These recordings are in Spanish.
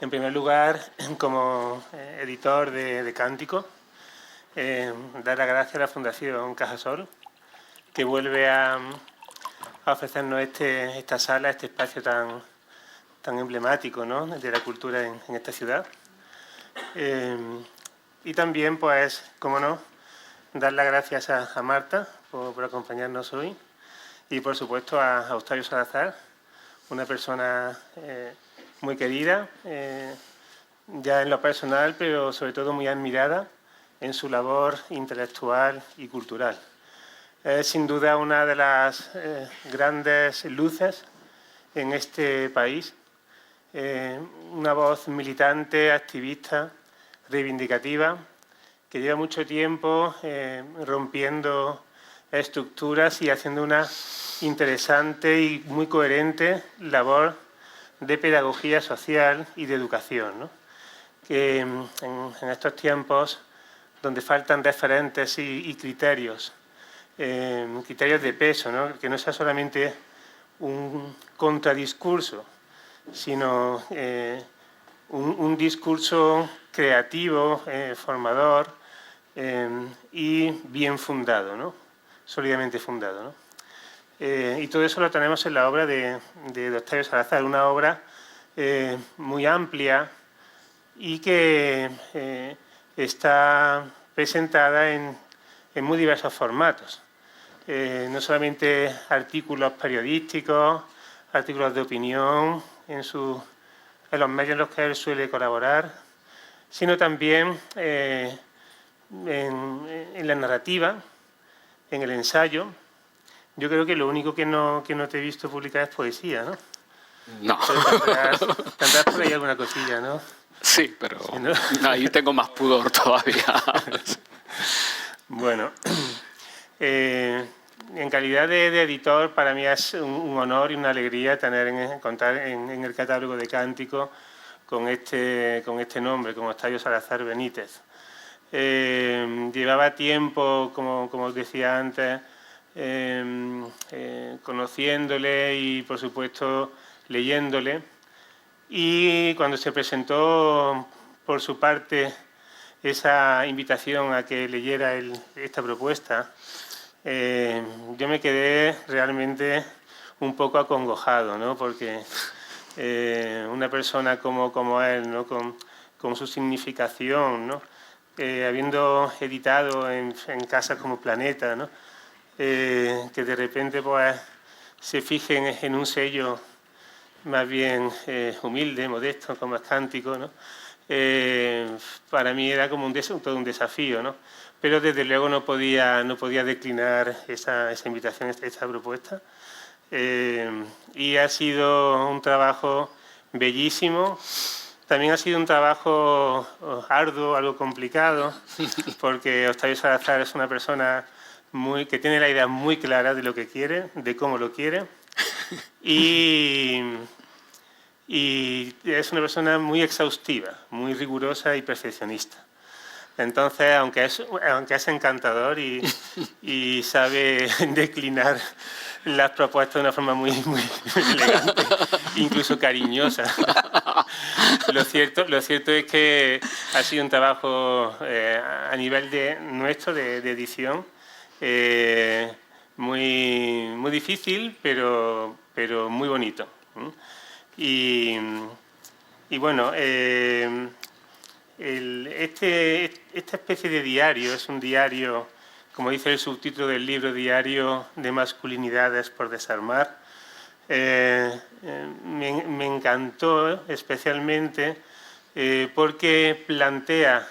En primer lugar, como editor de Cántico, dar las gracias a la Fundación Cajasol, que vuelve a ofrecernos esta sala, este espacio tan emblemático, ¿no?, de la cultura en esta ciudad. Y también, pues, como no, dar las gracias a Marta por acompañarnos hoy y, por supuesto, a Octavio Salazar, una persona muy querida, ya en lo personal, pero sobre todo muy admirada en su labor intelectual y cultural. Es sin duda una de las grandes luces en este país, una voz militante, activista, reivindicativa, que lleva mucho tiempo rompiendo estructuras y haciendo una interesante y muy coherente labor de pedagogía social y de educación, ¿no?, que en estos tiempos donde faltan referentes y criterios, criterios de peso, ¿no?, que no sea solamente un contradiscurso, sino un discurso creativo, formador y bien fundado, ¿no?, sólidamente fundado, ¿no? Y todo eso lo tenemos en la obra de Octavio Salazar, una obra muy amplia y que está presentada en muy diversos formatos. No solamente artículos periodísticos, artículos de opinión en los medios en los que él suele colaborar, sino también en la narrativa, en el ensayo. Yo creo que lo único que no te he visto publicar es poesía, ¿no? No. Tendrás por ahí alguna cosilla, ¿no? Sí, pero Sí, ¿no? ahí tengo más pudor todavía. Bueno, en calidad de editor, para mí es un honor y una alegría contar en el catálogo de Cántico con este nombre, como Octavio Salazar Benítez. Llevaba tiempo, como os decía antes, conociéndole y, por supuesto, leyéndole. Y cuando se presentó por su parte esa invitación a que leyera esta propuesta, yo me quedé realmente un poco acongojado, ¿no?, porque una persona como él, ¿no?, con su significación, ¿no?, habiendo editado en casas como Planeta, ¿no?, que de repente pues se fijen en un sello más bien humilde, modesto, como es Cántico, ¿no? Para mí era como todo un desafío, ¿no? Pero desde luego no podía declinar esa invitación, esta propuesta. Y ha sido un trabajo bellísimo. También ha sido un trabajo arduo, algo complicado, porque Octavio Salazar es una persona que tiene la idea muy clara de lo que quiere, de cómo lo quiere, y es una persona muy exhaustiva, muy rigurosa y perfeccionista. Entonces, aunque es encantador y sabe declinar las propuestas de una forma muy elegante, incluso cariñosa, lo cierto es que ha sido un trabajo a nivel nuestro de edición muy difícil, pero muy bonito. Y bueno, esta especie de diario es un diario, como dice el subtítulo del libro, Diario de masculinidades por desarmar. Me encantó especialmente porque plantea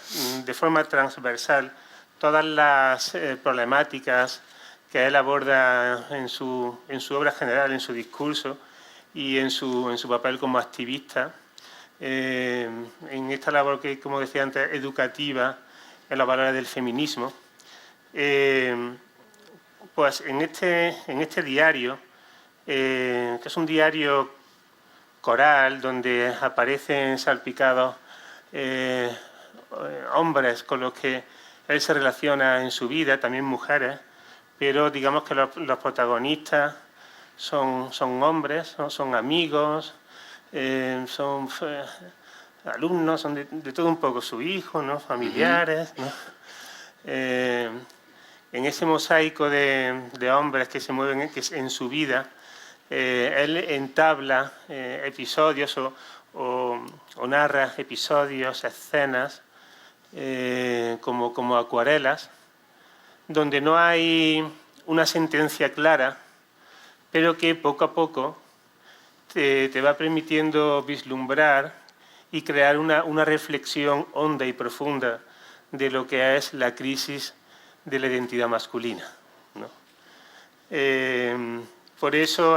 de forma transversal todas las problemáticas que él aborda en su obra general, en su discurso y en su papel como activista, en esta labor que, como decía antes, educativa en los valores del feminismo. Pues en este diario, que es un diario coral donde aparecen salpicados hombres con los que él se relaciona en su vida, también mujeres, pero digamos que los protagonistas son hombres, ¿no?, son amigos, son alumnos, son de todo un poco, su hijo, ¿no? Familiares, ¿no? En ese mosaico de hombres que se mueven en su vida, él entabla episodios o narra episodios, escenas, como acuarelas, donde no hay una sentencia clara, pero que poco a poco te va permitiendo vislumbrar y crear una reflexión honda y profunda de lo que es la crisis de la identidad masculina, ¿no? Por eso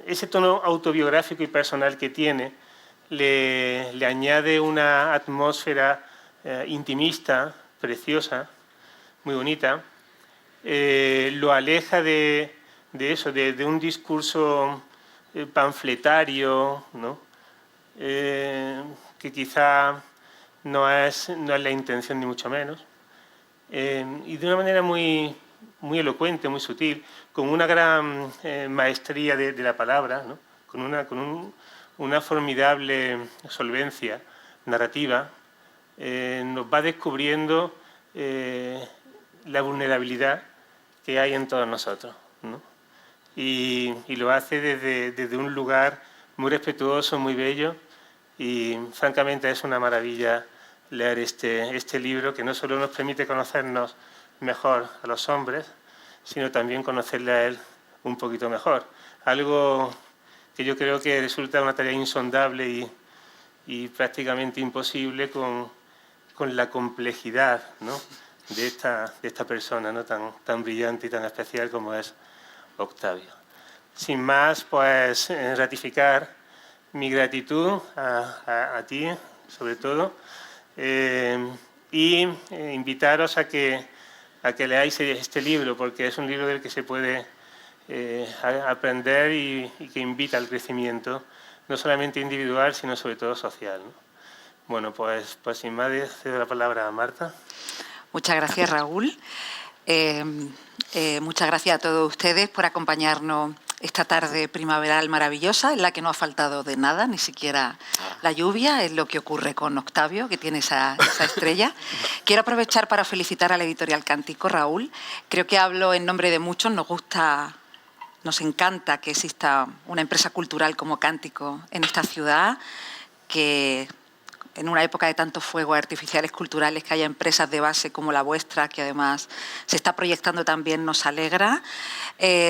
ese tono autobiográfico y personal que tiene le añade una atmósfera intimista, preciosa, muy bonita, lo aleja de eso, de un discurso panfletario, ¿no? Que quizá no es la intención ni mucho menos, y de una manera muy elocuente, muy sutil, con una gran maestría de la palabra, ¿no? con una formidable solvencia narrativa, nos va descubriendo la vulnerabilidad que hay en todos nosotros, ¿no? Y lo hace desde un lugar muy respetuoso, muy bello, y francamente es una maravilla leer este libro, que no solo nos permite conocernos mejor a los hombres, sino también conocerle a él un poquito mejor. Algo que yo creo que resulta una tarea insondable y prácticamente imposible con la complejidad, ¿no? de esta persona, ¿no? tan brillante y tan especial como es Octavio. Sin más, pues ratificar mi gratitud a ti, sobre todo, y invitaros a que leáis este libro, porque es un libro del que se puede aprender y que invita al crecimiento, no solamente individual, sino sobre todo social, ¿no? Bueno, pues sin más, cedo la palabra a Marta. Muchas gracias, Raúl. Muchas gracias a todos ustedes por acompañarnos esta tarde primaveral maravillosa, en la que no ha faltado de nada, ni siquiera la lluvia. Es lo que ocurre con Octavio, que tiene esa estrella. Quiero aprovechar para felicitar a la editorial Cántico, Raúl. Creo que hablo en nombre de muchos. Nos encanta que exista una empresa cultural como Cántico en esta ciudad, que en una época de tantos fuegos artificiales culturales, que haya empresas de base como la vuestra, que además se está proyectando también, nos alegra.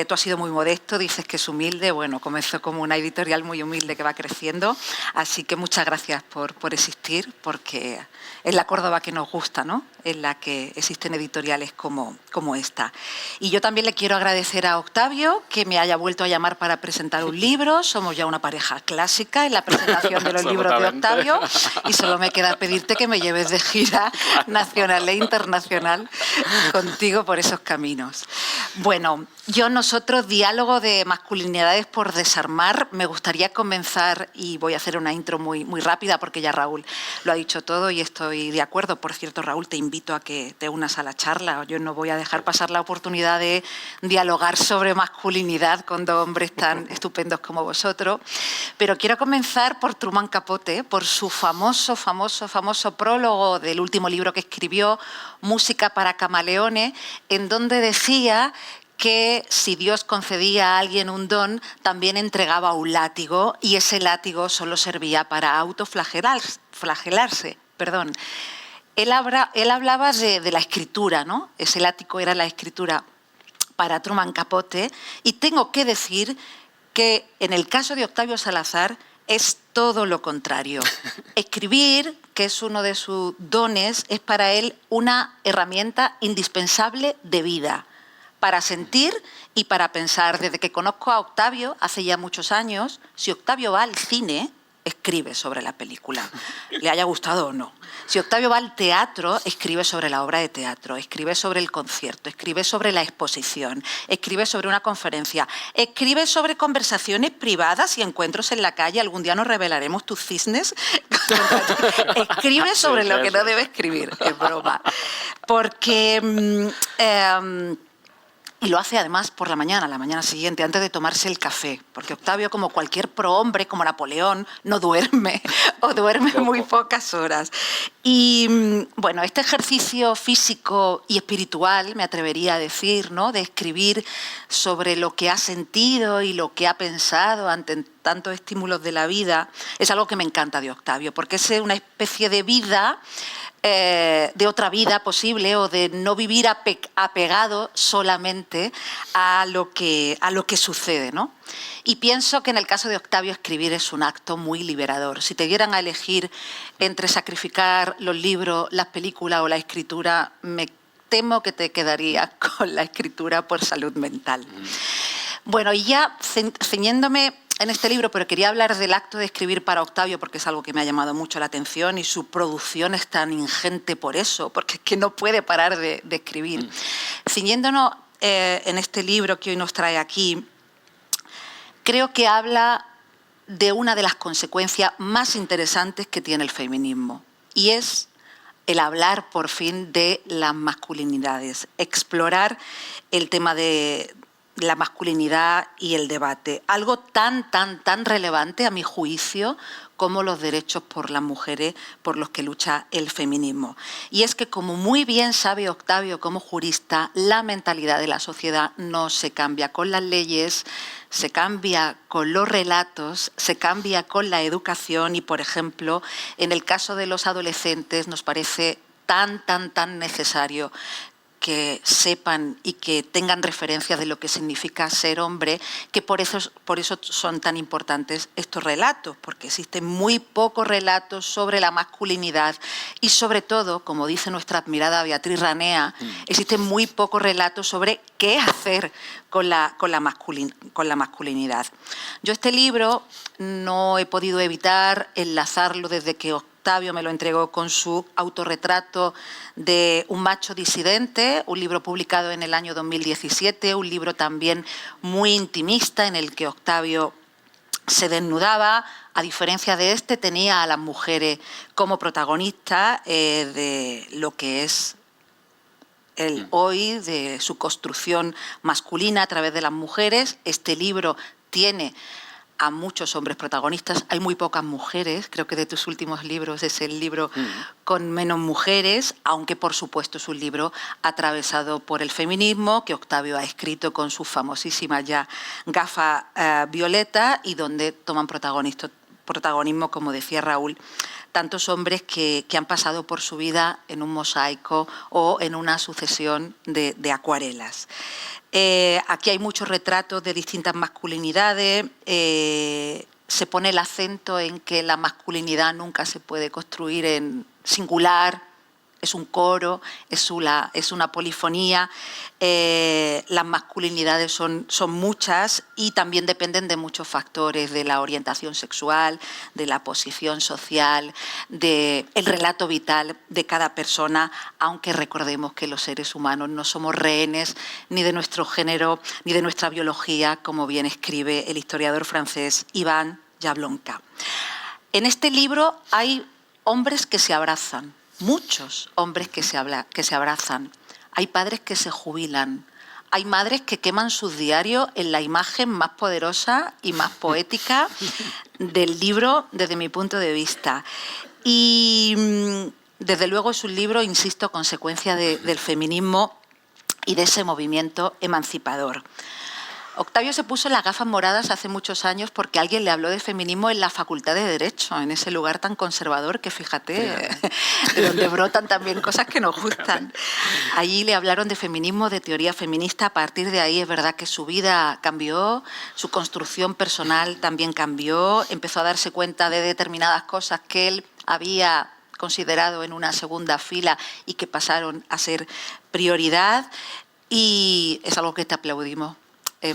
Tú has sido muy modesto, dices que es humilde. Bueno, comenzó como una editorial muy humilde que va creciendo, así que muchas gracias por existir, porque es la Córdoba que nos gusta, ¿no? En la que existen editoriales como esta. Y yo también le quiero agradecer a Octavio que me haya vuelto a llamar para presentar un libro. Somos ya una pareja clásica en la presentación de los libros de Octavio, y solo me queda pedirte que me lleves de gira nacional e internacional contigo por esos caminos. Bueno, nosotros, diálogo de masculinidades por desarmar. Me gustaría comenzar, y voy a hacer una intro muy rápida porque ya Raúl lo ha dicho todo y estoy de acuerdo. Por cierto, Raúl, te invito a que te unas a la charla. Yo no voy a dejar pasar la oportunidad de dialogar sobre masculinidad con dos hombres tan estupendos como vosotros. Pero quiero comenzar por Truman Capote, por su famoso prólogo del último libro que escribió, Música para camaleones, en donde decía que si Dios concedía a alguien un don, también entregaba un látigo, y ese látigo solo servía para autoflagelarse. Él hablaba de la escritura, ¿no? Ese látigo era la escritura para Truman Capote, y tengo que decir que en el caso de Octavio Salazar es todo lo contrario. Escribir, que es uno de sus dones, es para él una herramienta indispensable de vida, para sentir y para pensar. Desde que conozco a Octavio, hace ya muchos años, si Octavio va al cine, escribe sobre la película, le haya gustado o no. Si Octavio va al teatro, escribe sobre la obra de teatro, escribe sobre el concierto, escribe sobre la exposición, escribe sobre una conferencia, escribe sobre conversaciones privadas y encuentros en la calle. Algún día nos revelaremos tus cisnes. Escribe sobre lo que no debe escribir, es broma. Porque Y lo hace además por la mañana siguiente, antes de tomarse el café. Porque Octavio, como cualquier prohombre, como Napoleón, no duerme o duerme muy pocas horas. Y bueno, este ejercicio físico y espiritual, me atrevería a decir, ¿no?, de escribir sobre lo que ha sentido y lo que ha pensado ante tantos estímulos de la vida, es algo que me encanta de Octavio, porque es una especie de vida, de otra vida posible, o de no vivir apegado solamente a lo que sucede, ¿no? Y pienso que en el caso de Octavio escribir es un acto muy liberador. Si te dieran a elegir entre sacrificar los libros, las películas o la escritura, me temo que te quedarías con la escritura por salud mental. Bueno, y ya ceñiéndome en este libro, pero quería hablar del acto de escribir para Octavio porque es algo que me ha llamado mucho la atención y su producción es tan ingente por eso, porque es que no puede parar de escribir. Ciñéndonos en este libro que hoy nos trae aquí, creo que habla de una de las consecuencias más interesantes que tiene el feminismo, y es el hablar por fin de las masculinidades, explorar el tema de la masculinidad y el debate. Algo tan relevante, a mi juicio, como los derechos por las mujeres por los que lucha el feminismo. Y es que, como muy bien sabe Octavio como jurista, la mentalidad de la sociedad no se cambia con las leyes, se cambia con los relatos, se cambia con la educación y, por ejemplo, en el caso de los adolescentes nos parece tan necesario que sepan y que tengan referencias de lo que significa ser hombre, que por eso son tan importantes estos relatos, porque existen muy pocos relatos sobre la masculinidad y, sobre todo, como dice nuestra admirada Beatriz Ranea, existen muy pocos relatos sobre qué hacer con la masculinidad. Yo este libro no he podido evitar enlazarlo desde que Octavio me lo entregó con su autorretrato de un macho disidente, un libro publicado en el año 2017, un libro también muy intimista en el que Octavio se desnudaba. A diferencia de este, tenía a las mujeres como protagonistas de lo que es el hoy, de su construcción masculina a través de las mujeres. Este libro tiene a muchos hombres protagonistas, hay muy pocas mujeres, creo que de tus últimos libros es el libro con menos mujeres, aunque por supuesto es un libro atravesado por el feminismo, que Octavio ha escrito con sus famosísimas ya gafas violetas y donde toman protagonismo, como decía Raúl, tantos hombres que han pasado por su vida en un mosaico o en una sucesión de acuarelas. Aquí hay muchos retratos de distintas masculinidades. Se pone el acento en que la masculinidad nunca se puede construir en singular, es un coro, es una polifonía. Las masculinidades son muchas y también dependen de muchos factores, de la orientación sexual, de la posición social, del relato vital de cada persona, aunque recordemos que los seres humanos no somos rehenes ni de nuestro género ni de nuestra biología, como bien escribe el historiador francés Ivan Jablonka. En este libro hay hombres que se abrazan, muchos hombres que se abrazan. Hay padres que se jubilan. Hay madres que queman sus diarios en la imagen más poderosa y más poética del libro, desde mi punto de vista. Y desde luego es un libro, insisto, consecuencia del feminismo y de ese movimiento emancipador. Octavio se puso las gafas moradas hace muchos años porque alguien le habló de feminismo en la Facultad de Derecho, en ese lugar tan conservador que, fíjate, de donde brotan también cosas que nos gustan. Allí le hablaron de feminismo, de teoría feminista. A partir de ahí es verdad que su vida cambió, su construcción personal también cambió, empezó a darse cuenta de determinadas cosas que él había considerado en una segunda fila y que pasaron a ser prioridad, y es algo que te aplaudimos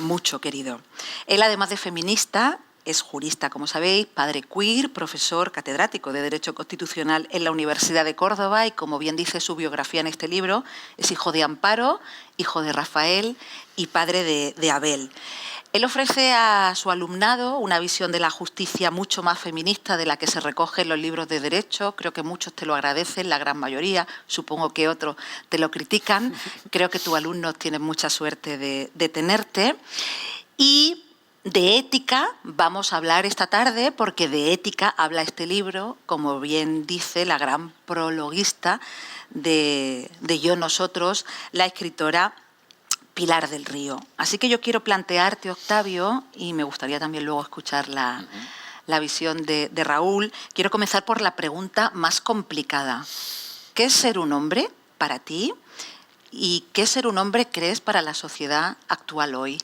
mucho, querido. Él, además de feminista, es jurista, como sabéis, padre queer, profesor catedrático de Derecho Constitucional en la Universidad de Córdoba y, como bien dice su biografía en este libro, es hijo de Amparo, hijo de Rafael y padre de Abel. Él ofrece a su alumnado una visión de la justicia mucho más feminista de la que se recoge en los libros de derecho. Creo que muchos te lo agradecen, la gran mayoría. Supongo que otros te lo critican. Creo que tus alumnos tienen mucha suerte de tenerte. Y de ética vamos a hablar esta tarde, porque de ética habla este libro, como bien dice la gran prologuista de Yo, Nosotros, la escritora Pilar del Río. Así que yo quiero plantearte, Octavio, y me gustaría también luego escuchar la visión de Raúl. Quiero comenzar por la pregunta más complicada. ¿Qué es ser un hombre para ti? ¿Y qué ser un hombre crees para la sociedad actual hoy?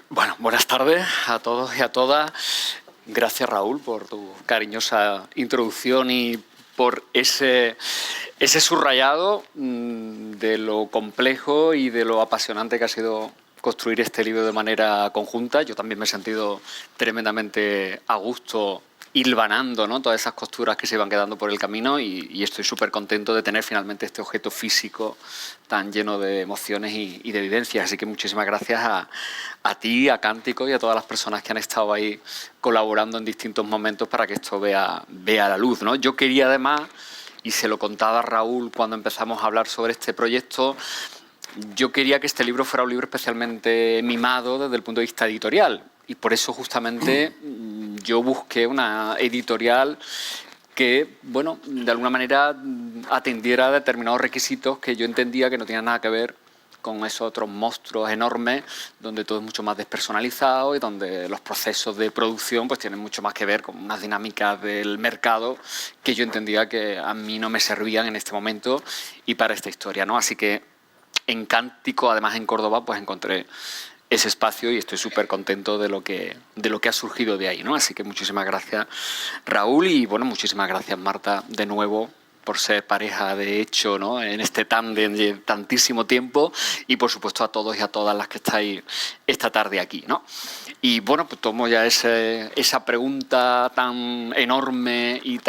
Bueno, buenas tardes a todos y a todas. Gracias, Raúl, por tu cariñosa introducción y por ese subrayado de lo complejo y de lo apasionante que ha sido construir este libro de manera conjunta. Yo también me he sentido tremendamente a gusto hilvanando, ¿no?, todas esas costuras que se iban quedando por el camino y estoy súper contento de tener finalmente este objeto físico tan lleno de emociones y de vivencias. Así que muchísimas gracias a ti, a Cántico y a todas las personas que han estado ahí colaborando en distintos momentos para que esto vea la luz, ¿no? Yo quería además, y se lo contaba a Raúl cuando empezamos a hablar sobre este proyecto, yo quería que este libro fuera un libro especialmente mimado desde el punto de vista editorial. Y por eso justamente yo busqué una editorial que, bueno, de alguna manera atendiera a determinados requisitos que yo entendía que no tenían nada que ver con esos otros monstruos enormes donde todo es mucho más despersonalizado y donde los procesos de producción pues tienen mucho más que ver con unas dinámicas del mercado que yo entendía que a mí no me servían en este momento y para esta historia, ¿no? Así que en Cántico, además en Córdoba, pues encontré ese espacio y estoy súper contento de lo que ha surgido de ahí, ¿no? Así que muchísimas gracias, Raúl, y bueno, muchísimas gracias, Marta, de nuevo por ser pareja de hecho, ¿no?, en este tándem de tantísimo tiempo, y por supuesto a todos y a todas las que estáis esta tarde aquí, ¿no? Y bueno, pues tomo ya esa pregunta tan enorme y de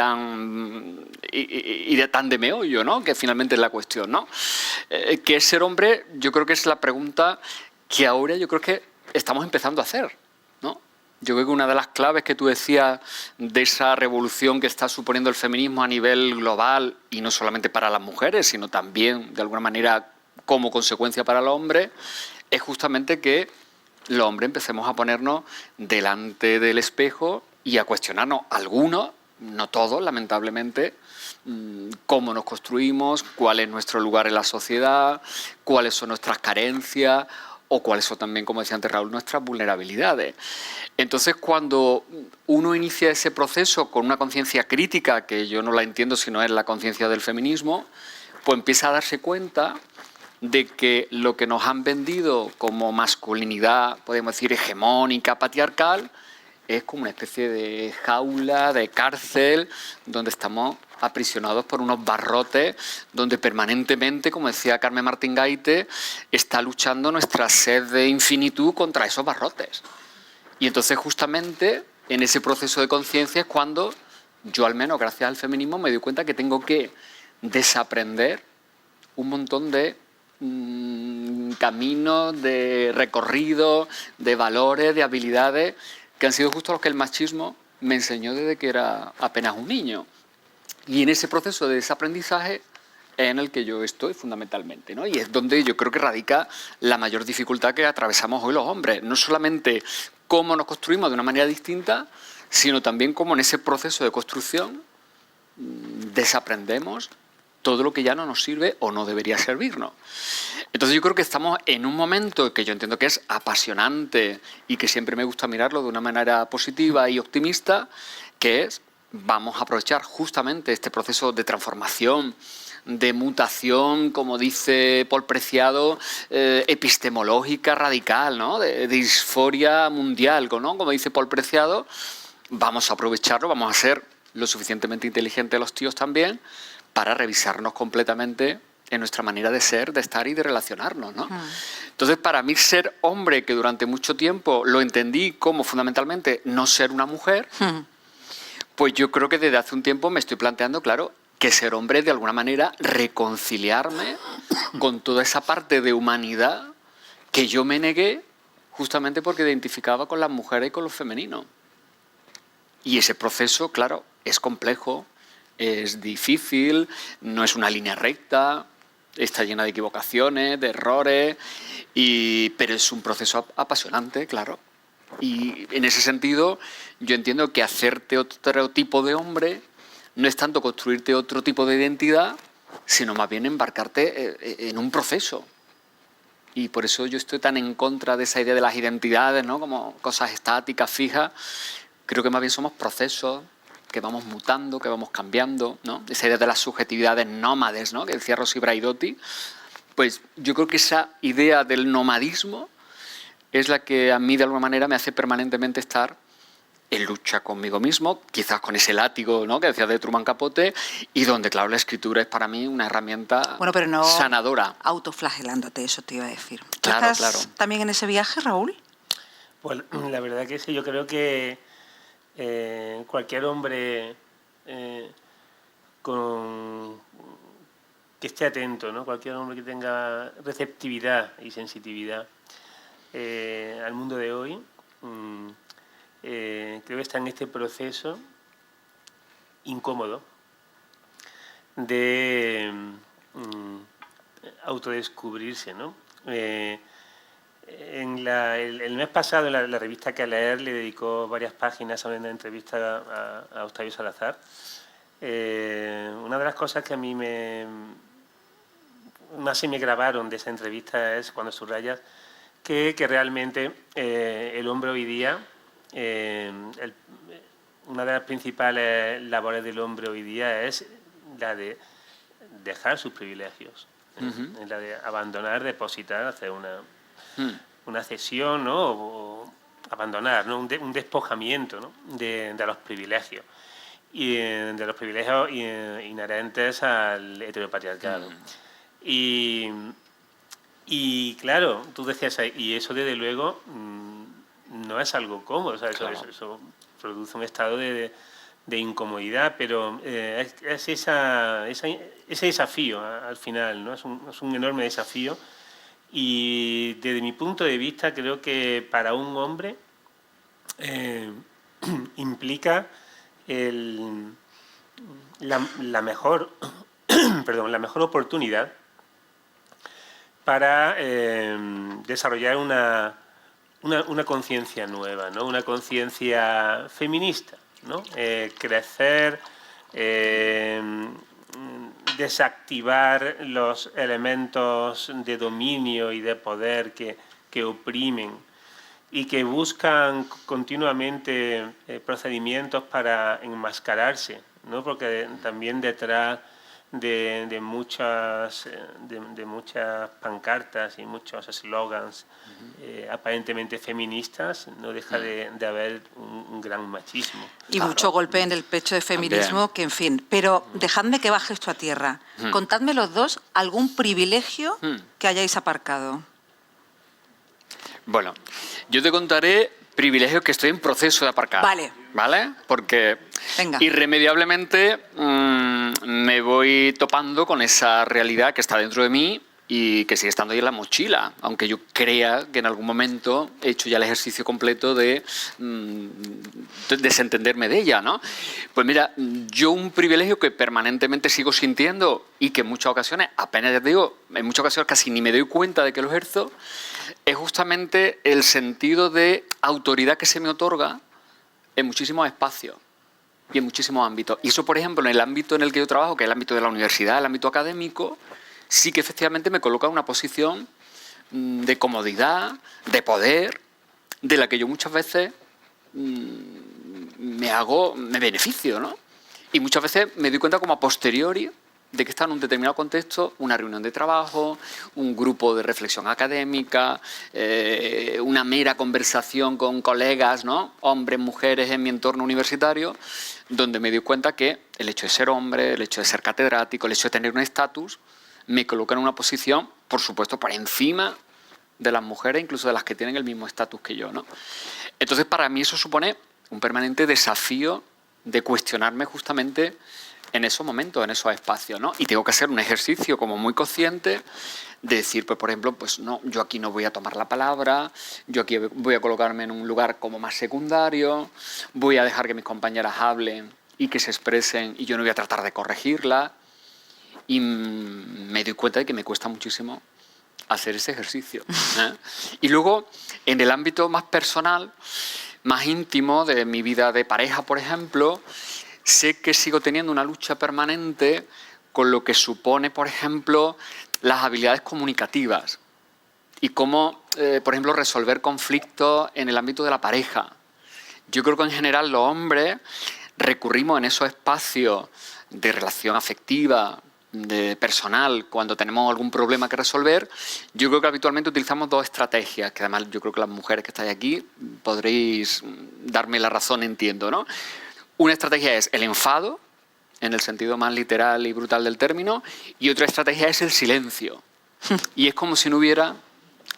tan de meollo, ¿no?, que finalmente es la cuestión, ¿no? ¿Qué es ser hombre? Yo creo que es la pregunta que ahora yo creo que estamos empezando a hacer, ¿no? Yo creo que una de las claves que tú decías de esa revolución que está suponiendo el feminismo a nivel global, y no solamente para las mujeres, sino también, de alguna manera, como consecuencia para los hombres, es justamente que los hombres empecemos a ponernos delante del espejo y a cuestionarnos, algunos, no todos, lamentablemente, cómo nos construimos, cuál es nuestro lugar en la sociedad, cuáles son nuestras carencias, o cuáles son también, como decía antes Raúl, nuestras vulnerabilidades. Entonces, cuando uno inicia ese proceso con una conciencia crítica, que yo no la entiendo si no es la conciencia del feminismo, pues empieza a darse cuenta de que lo que nos han vendido como masculinidad, podemos decir, hegemónica, patriarcal, es como una especie de jaula, de cárcel, donde estamos aprisionados por unos barrotes, donde permanentemente, como decía Carmen Martín Gaite, está luchando nuestra sed de infinitud contra esos barrotes. Y entonces justamente en ese proceso de conciencia es cuando yo, al menos gracias al feminismo, me doy cuenta que tengo que desaprender un montón de caminos, de recorridos, de valores, de habilidades que han sido justo los que el machismo me enseñó desde que era apenas un niño. Y en ese proceso de desaprendizaje es en el que yo estoy fundamentalmente, ¿no? Y es donde yo creo que radica la mayor dificultad que atravesamos hoy los hombres. No solamente cómo nos construimos de una manera distinta, sino también cómo en ese proceso de construcción desaprendemos todo lo que ya no nos sirve o no debería servirnos. Entonces yo creo que estamos en un momento que yo entiendo que es apasionante y que siempre me gusta mirarlo de una manera positiva y optimista, que es, vamos a aprovechar justamente este proceso de transformación, de mutación, como dice Paul Preciado, epistemológica radical, ¿no?, de disforia mundial, ¿no?, como dice Paul Preciado. Vamos a aprovecharlo, vamos a ser lo suficientemente inteligentes los tíos también para revisarnos completamente en nuestra manera de ser, de estar y de relacionarnos, ¿no? Entonces, para mí ser hombre, que durante mucho tiempo lo entendí como fundamentalmente no ser una mujer, pues yo creo que desde hace un tiempo me estoy planteando, claro, que ser hombre es de alguna manera reconciliarme con toda esa parte de humanidad que yo me negué justamente porque identificaba con las mujeres y con lo femenino. Y ese proceso, claro, es complejo, es difícil, no es una línea recta, está llena de equivocaciones, de errores, pero es un proceso apasionante, claro. Y en ese sentido, yo entiendo que hacerte otro tipo de hombre no es tanto construirte otro tipo de identidad, sino más bien embarcarte en un proceso. Y por eso yo estoy tan en contra de esa idea de las identidades, ¿no? Como cosas estáticas, fijas. Creo que más bien somos procesos que vamos mutando, que vamos cambiando, ¿no? Esa idea de las subjetividades nómades, ¿no? Que decía Rosy Braidotti. Pues yo creo que esa idea del nomadismo es la que a mí de alguna manera me hace permanentemente estar en lucha conmigo mismo, quizás con ese látigo, ¿no? Que decía de Truman Capote, y donde, claro, la escritura es para mí una herramienta pero no sanadora. Autoflagelándote, eso te iba a decir. ¿Tú Claro, estás claro. también en ese viaje, Raúl? Pues la verdad que sí, yo creo que cualquier hombre que esté atento, ¿no? Cualquier hombre que tenga receptividad y sensitividad al mundo de hoy, creo que está en este proceso incómodo de autodescubrirse, ¿no? El mes pasado, en la revista Que Leer le dedicó varias páginas a una entrevista a Octavio Salazar. Una de las cosas que a mí más se me grabaron de esa entrevista es cuando subrayas que realmente el hombre hoy día, una de las principales labores del hombre hoy día es la de dejar sus privilegios, la de abandonar, depositar, hacer una cesión, ¿no? O abandonar, ¿no? Un despojamiento, ¿no? de los privilegios. Y de los privilegios inherentes al heteropatriarcado. Y claro, tú decías, y eso desde luego no es algo cómodo, o sea, Claro. eso produce un estado de incomodidad, pero es ese desafío al final, ¿no? Es un enorme desafío, y desde mi punto de vista creo que para un hombre implica la mejor la mejor oportunidad para desarrollar una conciencia nueva, ¿no? Una conciencia feminista, ¿no? Crecer, desactivar los elementos de dominio y de poder que oprimen y que buscan continuamente procedimientos para enmascararse, ¿no? Porque también detrás de muchas pancartas y muchos eslogans aparentemente feministas no deja de haber un gran machismo. Y mucho golpe en el pecho de feminismo, También. que en fin. Pero dejadme que baje esto a tierra. Contadme los dos algún privilegio que hayáis aparcado. Bueno, yo te contaré privilegios que estoy en proceso de aparcar. Vale. ¿Vale? Porque Venga. irremediablemente me voy topando con esa realidad que está dentro de mí y que sigue estando ahí en la mochila, aunque yo crea que en algún momento he hecho ya el ejercicio completo de desentenderme de ella, ¿no? Pues mira, yo un privilegio que permanentemente sigo sintiendo y que en muchas ocasiones, apenas ya te digo, en muchas ocasiones casi ni me doy cuenta de que lo ejerzo, es justamente el sentido de autoridad que se me otorga en muchísimos espacios y en muchísimos ámbitos. Y eso, por ejemplo, en el ámbito en el que yo trabajo, que es el ámbito de la universidad, el ámbito académico, sí que efectivamente me coloca en una posición de comodidad, de poder, de la que yo muchas veces me beneficio, ¿no? Y muchas veces me doy cuenta como a posteriori de que está en un determinado contexto, una reunión de trabajo, un grupo de reflexión académica, una mera conversación con colegas, ¿no? Hombres, mujeres en mi entorno universitario, donde me doy cuenta que el hecho de ser hombre, el hecho de ser catedrático, el hecho de tener un estatus, me coloca en una posición, por supuesto, por encima de las mujeres, incluso de las que tienen el mismo estatus que yo, ¿no? Entonces, para mí eso supone un permanente desafío de cuestionarme justamente en esos momentos, en esos espacios, ¿no? Y tengo que hacer un ejercicio como muy consciente de decir, pues por ejemplo, pues no, yo aquí no voy a tomar la palabra, yo aquí voy a colocarme en un lugar como más secundario, voy a dejar que mis compañeras hablen y que se expresen y yo no voy a tratar de corregirla. Y me doy cuenta de que me cuesta muchísimo hacer ese ejercicio, ¿eh? Y luego, en el ámbito más personal, más íntimo de mi vida de pareja, por ejemplo, sé que sigo teniendo una lucha permanente con lo que supone, por ejemplo, las habilidades comunicativas y cómo, por ejemplo, resolver conflictos en el ámbito de la pareja. Yo creo que en general los hombres recurrimos en esos espacios de relación afectiva, de personal, cuando tenemos algún problema que resolver. Yo creo que habitualmente utilizamos dos estrategias, que además yo creo que las mujeres que estáis aquí podréis darme la razón, entiendo, ¿no? Una estrategia es el enfado, en el sentido más literal y brutal del término, y otra estrategia es el silencio. Y es como si no hubiera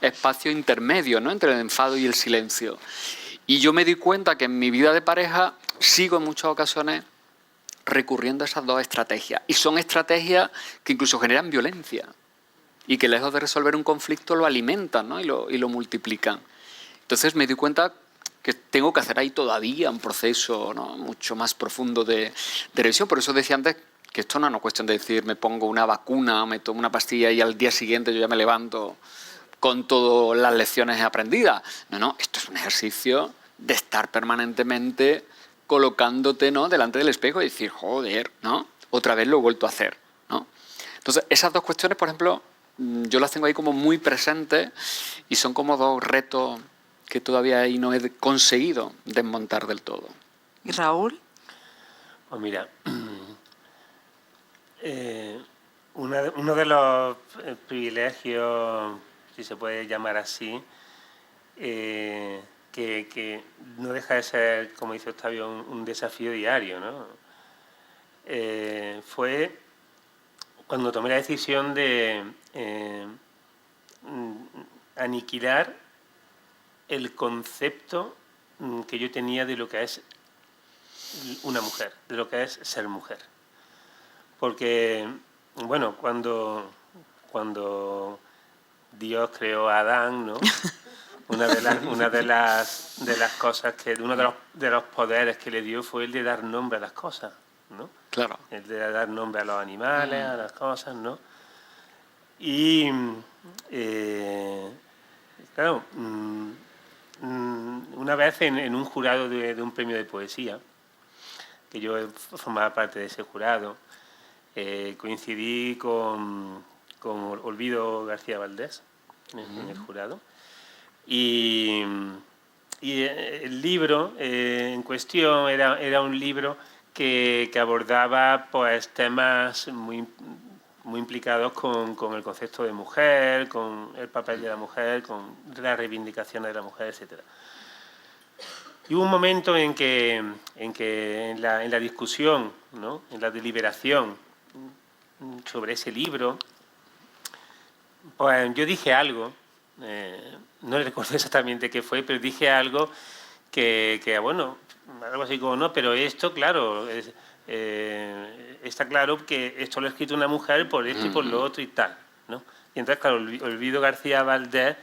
espacio intermedio, ¿no?, entre el enfado y el silencio. Y yo me di cuenta que en mi vida de pareja sigo en muchas ocasiones recurriendo a esas dos estrategias. Y son estrategias que incluso generan violencia y que lejos de resolver un conflicto lo alimentan, ¿no?, y lo multiplican. Entonces me di cuenta que tengo que hacer ahí todavía un proceso, ¿no?, mucho más profundo de revisión. Por eso decía antes que esto no es una cuestión de decir me pongo una vacuna, me tomo una pastilla y al día siguiente yo ya me levanto con todas las lecciones aprendidas. No, esto es un ejercicio de estar permanentemente colocándote, ¿no?, delante del espejo y decir, joder, ¿no?, otra vez lo he vuelto a hacer, ¿no? Entonces, esas dos cuestiones, por ejemplo, yo las tengo ahí como muy presentes y son como dos retos que todavía ahí no he conseguido desmontar del todo. ¿Y Raúl? Pues mira, uno de los privilegios, si se puede llamar así, que no deja de ser, como dice Octavio, un desafío diario, ¿no? Fue cuando tomé la decisión de aniquilar el concepto que yo tenía de lo que es una mujer, de lo que es ser mujer. Porque, bueno, cuando Dios creó a Adán, ¿no?, una de las cosas uno de los poderes que le dio fue el de dar nombre a las cosas, ¿no? Claro. El de dar nombre a los animales, a las cosas, ¿no? Y, claro, una vez en un jurado de un premio de poesía, que yo formaba parte de ese jurado, coincidí con Olvido García Valdés en el jurado. Y el libro en cuestión era un libro que abordaba pues temas muy implicados con el concepto de mujer, con el papel de la mujer, con las reivindicaciones de la mujer, etcétera. Y hubo un momento en que en la discusión, ¿no?, en la deliberación sobre ese libro, pues yo dije algo, no recuerdo exactamente qué fue, pero dije algo que bueno, algo así como, no, pero esto, claro, está claro que esto lo ha escrito una mujer por esto y por lo otro y tal, ¿no? Y entonces, claro, Olvido García Valdés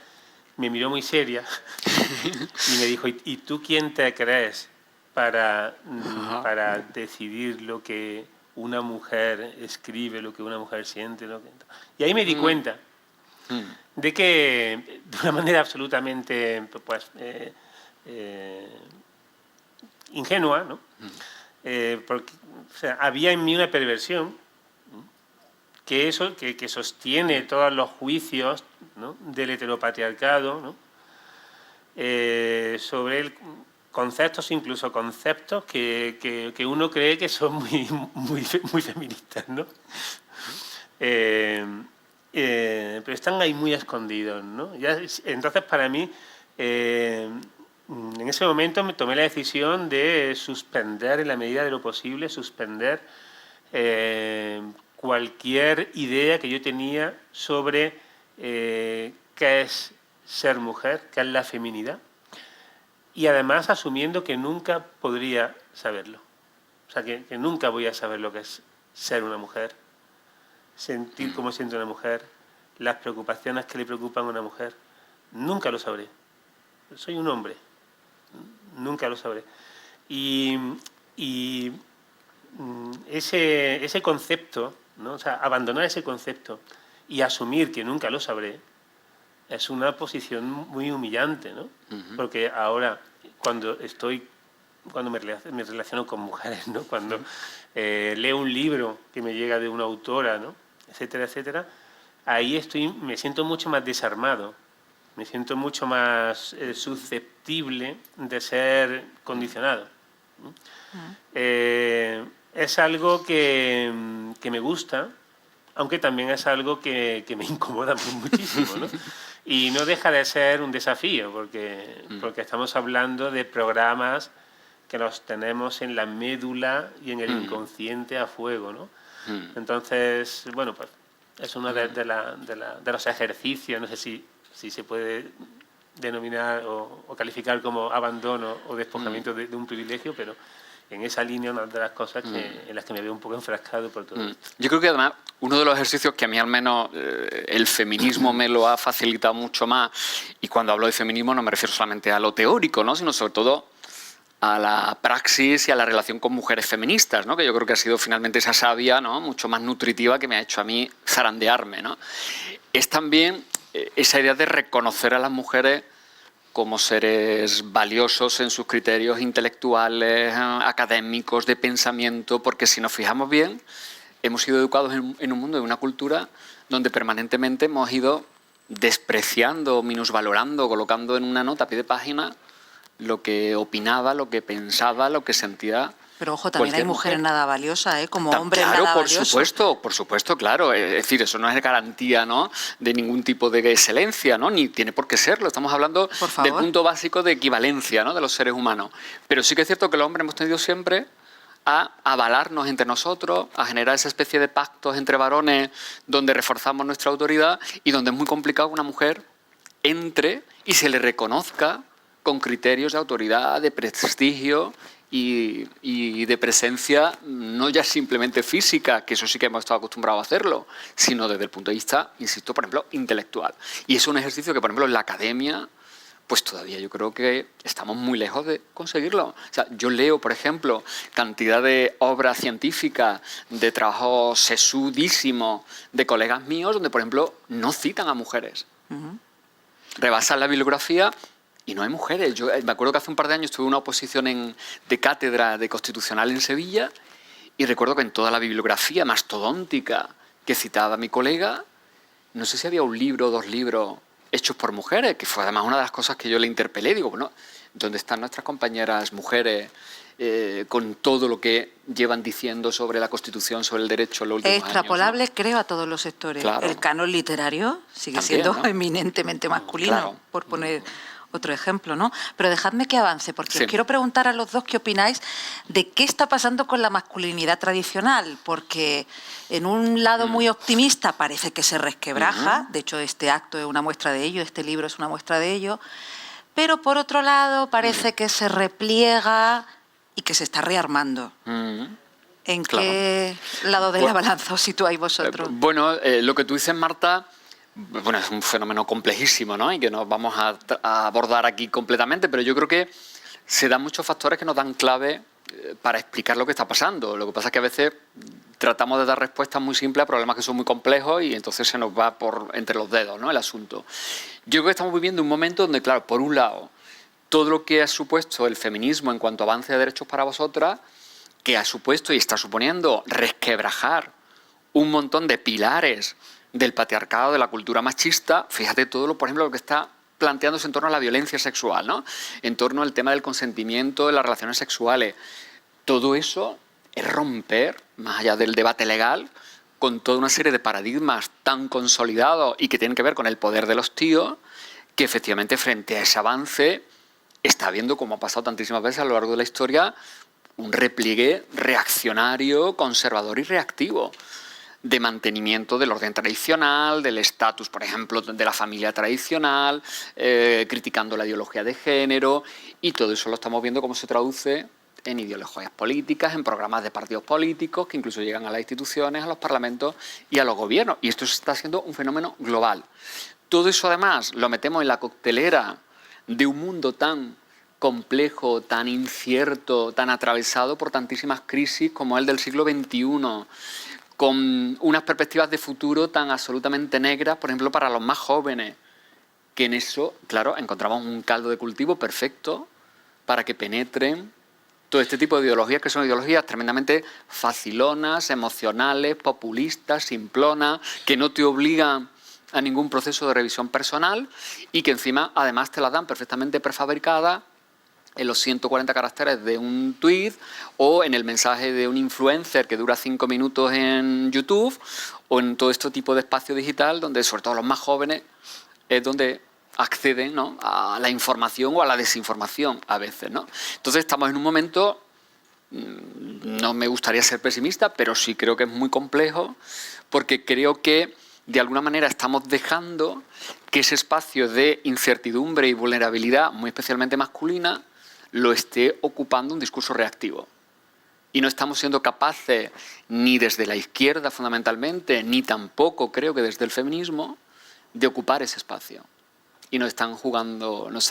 me miró muy seria y me dijo, ¿y tú quién te crees para decidir lo que una mujer escribe, lo que una mujer siente? Y ahí me di cuenta de que, de una manera absolutamente pues, ingenua, ¿no? Porque, o sea, había en mí una perversión que sostiene todos los juicios, ¿no?, del heteropatriarcado, ¿no?, sobre conceptos, incluso conceptos que uno cree que son muy feministas, ¿no? Pero están ahí muy escondidos, ¿no? Entonces, para mí, en ese momento me tomé la decisión de suspender, en la medida de lo posible, suspender cualquier idea que yo tenía sobre qué es ser mujer, qué es la feminidad, y además asumiendo que nunca podría saberlo. O sea, que nunca voy a saber lo que es ser una mujer, sentir cómo siente una mujer, las preocupaciones que le preocupan a una mujer. Nunca lo sabré. Soy un hombre. Nunca lo sabré. Y ese concepto, ¿no? O sea, abandonar ese concepto y asumir que nunca lo sabré, es una posición muy humillante, ¿no? Porque ahora, cuando me relaciono con mujeres, ¿no? Cuando leo un libro que me llega de una autora, ¿no? Etcétera, etcétera, ahí me siento mucho más desarmado, me siento mucho más susceptible de ser condicionado. Es algo que me gusta, aunque también es algo que me incomoda muchísimo, ¿no? Y no deja de ser un desafío, porque estamos hablando de programas que los tenemos en la médula y en el inconsciente a fuego, ¿no? Entonces, bueno, pues es uno de los ejercicios, no sé si se puede denominar o calificar como abandono o despojamiento de un privilegio, pero en esa línea una de las cosas en las que me veo un poco enfrascado por todo esto. Yo creo que además uno de los ejercicios que a mí al menos el feminismo me lo ha facilitado mucho más, y cuando hablo de feminismo no me refiero solamente a lo teórico, ¿no? Sino sobre todo a la praxis y a la relación con mujeres feministas, ¿no? Que yo creo que ha sido finalmente esa savia, ¿no? Mucho más nutritiva que me ha hecho a mí zarandearme, ¿no? Es también esa idea de reconocer a las mujeres como seres valiosos en sus criterios intelectuales, académicos, de pensamiento, porque si nos fijamos bien, hemos sido educados en un mundo, en una cultura donde permanentemente hemos ido despreciando, minusvalorando, colocando en una nota a pie de página lo que opinaba, lo que pensaba, lo que sentía. Pero ojo, también hay mujeres nada valiosas, ¿eh? Como hombres claro, nada valiosos. Por supuesto, claro. Es decir, eso no es garantía, ¿no?, de ningún tipo de excelencia, ¿no? Ni tiene por qué serlo. Estamos hablando del punto básico de equivalencia, ¿no?, de los seres humanos. Pero sí que es cierto que los hombres hemos tendido siempre a avalarnos entre nosotros, a generar esa especie de pactos entre varones donde reforzamos nuestra autoridad y donde es muy complicado que una mujer entre y se le reconozca con criterios de autoridad, de prestigio y de presencia, no ya simplemente física, que eso sí que hemos estado acostumbrados a hacerlo, sino desde el punto de vista, insisto, por ejemplo, intelectual. Y es un ejercicio que, por ejemplo, en la academia, pues todavía yo creo que estamos muy lejos de conseguirlo. O sea, yo leo, por ejemplo, cantidad de obras científicas, de trabajos sesudísimos de colegas míos, donde, por ejemplo, no citan a mujeres. Rebasan la bibliografía y no hay mujeres. Yo me acuerdo que hace un par de años tuve una oposición de cátedra de Constitucional en Sevilla y recuerdo que en toda la bibliografía mastodóntica que citaba mi colega, no sé si había un libro o dos libros hechos por mujeres, que fue además una de las cosas que yo le interpelé. Digo, bueno, ¿dónde están nuestras compañeras mujeres con todo lo que llevan diciendo sobre la Constitución, sobre el derecho en los últimos años? Extrapolable, creo, a todos los sectores. Claro. El canon literario sigue también, siendo, ¿no?, eminentemente masculino, claro, por poner otro ejemplo, ¿no? Pero dejadme que avance, porque os quiero preguntar a los dos qué opináis de qué está pasando con la masculinidad tradicional, porque en un lado muy optimista parece que se resquebraja, de hecho este acto es una muestra de ello, este libro es una muestra de ello, pero por otro lado parece que se repliega y que se está rearmando. ¿En qué lado de la balanza os situáis vosotros? Bueno, lo que tú dices, Marta, bueno, es un fenómeno complejísimo, ¿no?, y que no vamos a abordar aquí completamente, pero yo creo que se dan muchos factores que nos dan clave para explicar lo que está pasando. Lo que pasa es que a veces tratamos de dar respuestas muy simples a problemas que son muy complejos y entonces se nos va por entre los dedos, ¿no?, el asunto. Yo creo que estamos viviendo un momento donde, claro, por un lado, todo lo que ha supuesto el feminismo en cuanto a avance de derechos para vosotras, que ha supuesto y está suponiendo resquebrajar un montón de pilares del patriarcado, de la cultura machista. Fíjate todo lo, por ejemplo, lo que está planteándose en torno a la violencia sexual, ¿no?, en torno al tema del consentimiento de las relaciones sexuales. Todo eso es romper, más allá del debate legal, con toda una serie de paradigmas tan consolidados y que tienen que ver con el poder de los tíos, que efectivamente frente a ese avance está habiendo, como ha pasado tantísimas veces a lo largo de la historia, un repliegue reaccionario, conservador y reactivo, de mantenimiento del orden tradicional, del estatus, por ejemplo, de la familia tradicional, criticando la ideología de género, y todo eso lo estamos viendo cómo se traduce en ideologías políticas, en programas de partidos políticos, que incluso llegan a las instituciones, a los parlamentos y a los gobiernos. Y esto está siendo un fenómeno global. Todo eso, además, lo metemos en la coctelera de un mundo tan complejo, tan incierto, tan atravesado por tantísimas crisis como el del siglo XXI, con unas perspectivas de futuro tan absolutamente negras, por ejemplo, para los más jóvenes, que en eso, claro, encontramos un caldo de cultivo perfecto para que penetren todo este tipo de ideologías, que son ideologías tremendamente facilonas, emocionales, populistas, simplonas, que no te obligan a ningún proceso de revisión personal y que encima, además, te las dan perfectamente prefabricadas en los 140 caracteres de un tuit o en el mensaje de un influencer que dura 5 minutos en YouTube o en todo este tipo de espacio digital donde, sobre todo los más jóvenes, es donde acceden, ¿no?, a la información o a la desinformación a veces, ¿no? Entonces estamos en un momento, no me gustaría ser pesimista, pero sí creo que es muy complejo porque creo que de alguna manera estamos dejando que ese espacio de incertidumbre y vulnerabilidad, muy especialmente masculina, lo esté ocupando un discurso reactivo. Y no estamos siendo capaces, ni desde la izquierda fundamentalmente, ni tampoco creo que desde el feminismo, de ocupar ese espacio. Y nos están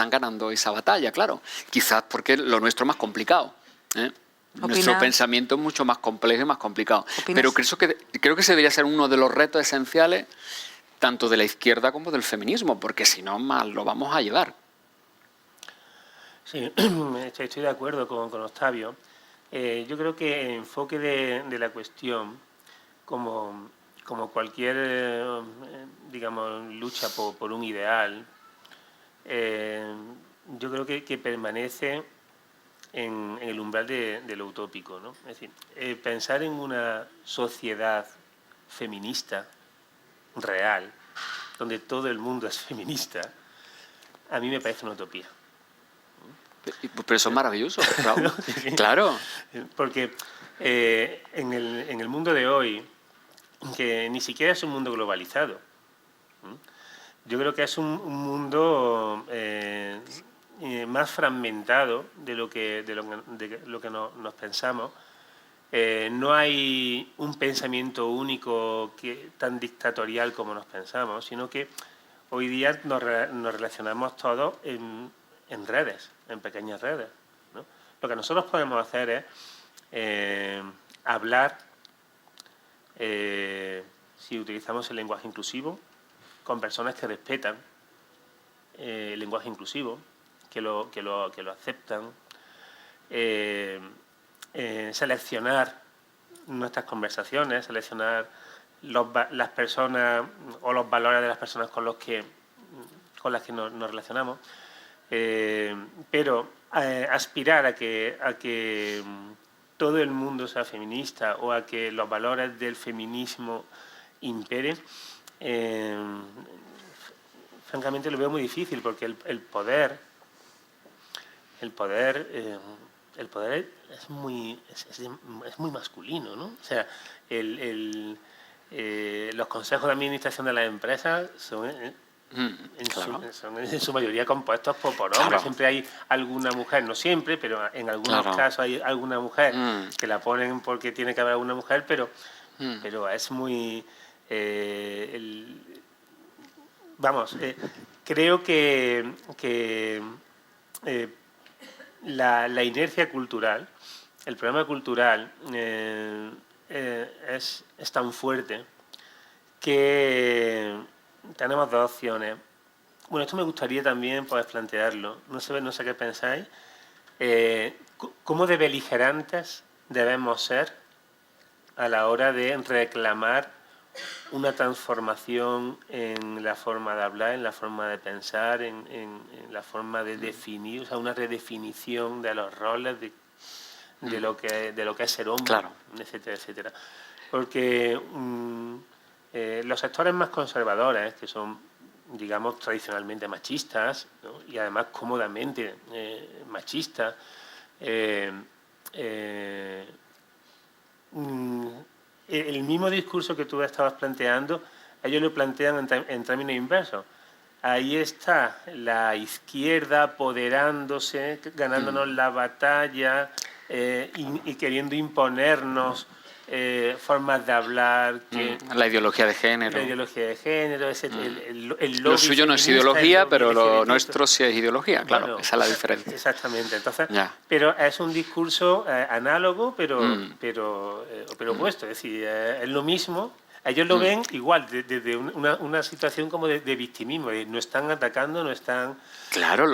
ganando esa batalla, claro. Quizás porque lo nuestro es más complicado, ¿eh? Nuestro pensamiento es mucho más complejo y más complicado. Pero creo que ese debería ser uno de los retos esenciales tanto de la izquierda como del feminismo, porque si no, mal lo vamos a llevar. Sí, estoy de acuerdo con Octavio. Yo creo que el enfoque de la cuestión, como cualquier, digamos, lucha por un ideal, yo creo que permanece en el umbral de lo utópico, ¿no? Es decir, pensar en una sociedad feminista real, donde todo el mundo es feminista, a mí me parece una utopía. Pero eso es maravilloso, Raúl. Claro. Porque en el mundo de hoy, que ni siquiera es un mundo globalizado, yo creo que es un mundo más fragmentado de lo que nos pensamos. No hay un pensamiento único tan dictatorial como nos pensamos, sino que hoy día nos relacionamos todos en redes, en pequeñas redes, ¿no? Lo que nosotros podemos hacer es hablar, si utilizamos el lenguaje inclusivo, con personas que respetan el lenguaje inclusivo, que lo aceptan, seleccionar nuestras conversaciones, seleccionar las personas o los valores de las personas con las que nos relacionamos, pero aspirar a que todo el mundo sea feminista o a que los valores del feminismo imperen, francamente lo veo muy difícil, porque el poder es muy masculino, ¿no? O sea, los consejos de administración de las empresas son en su mayoría compuestos por hombres. Claro. Siempre hay alguna mujer, no siempre, pero en algunos casos hay alguna mujer que la ponen porque tiene que haber alguna mujer, pero es muy... creo que la inercia cultural, el problema cultural es tan fuerte que tenemos dos opciones. Bueno, esto me gustaría también poder plantearlo. No sé qué pensáis. ¿Cómo de beligerantes debemos ser a la hora de reclamar una transformación en la forma de hablar, en la forma de pensar, en la forma de definir, o sea, una redefinición de los roles, de lo que es ser hombre, claro, etcétera, etcétera? Porque los sectores más conservadores, que son, digamos, tradicionalmente machistas, ¿no?, y además cómodamente machistas, el mismo discurso que tú estabas planteando, ellos lo plantean en términos inversos. Ahí está la izquierda apoderándose, ganándonos la batalla y queriendo imponernos formas de hablar. La ideología de género. La ideología de género, el lo suyo no es ideología, pero lo nuestro sí es ideología, claro, bueno, esa es la diferencia. Exactamente, entonces, pero es un discurso análogo, pero opuesto, es decir, es lo mismo. Ellos lo ven igual, desde una situación como de victimismo, no están atacando, no están... Claro,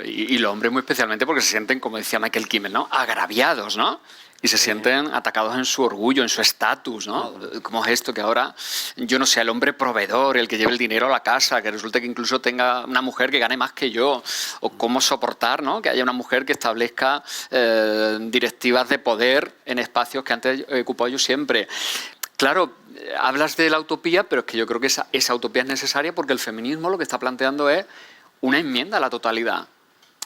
y los hombres muy especialmente porque se sienten, como decía Michael Kimmel, ¿no?, agraviados, ¿no? Y se sienten atacados en su orgullo, en su estatus, ¿no? ¿Cómo es esto? Que ahora yo no sea el hombre proveedor, el que lleve el dinero a la casa, que resulte que incluso tenga una mujer que gane más que yo. O cómo soportar, ¿no?, que haya una mujer que establezca directivas de poder en espacios que antes he ocupado yo siempre. Claro, hablas de la utopía, pero es que yo creo que esa utopía es necesaria porque el feminismo lo que está planteando es una enmienda a la totalidad.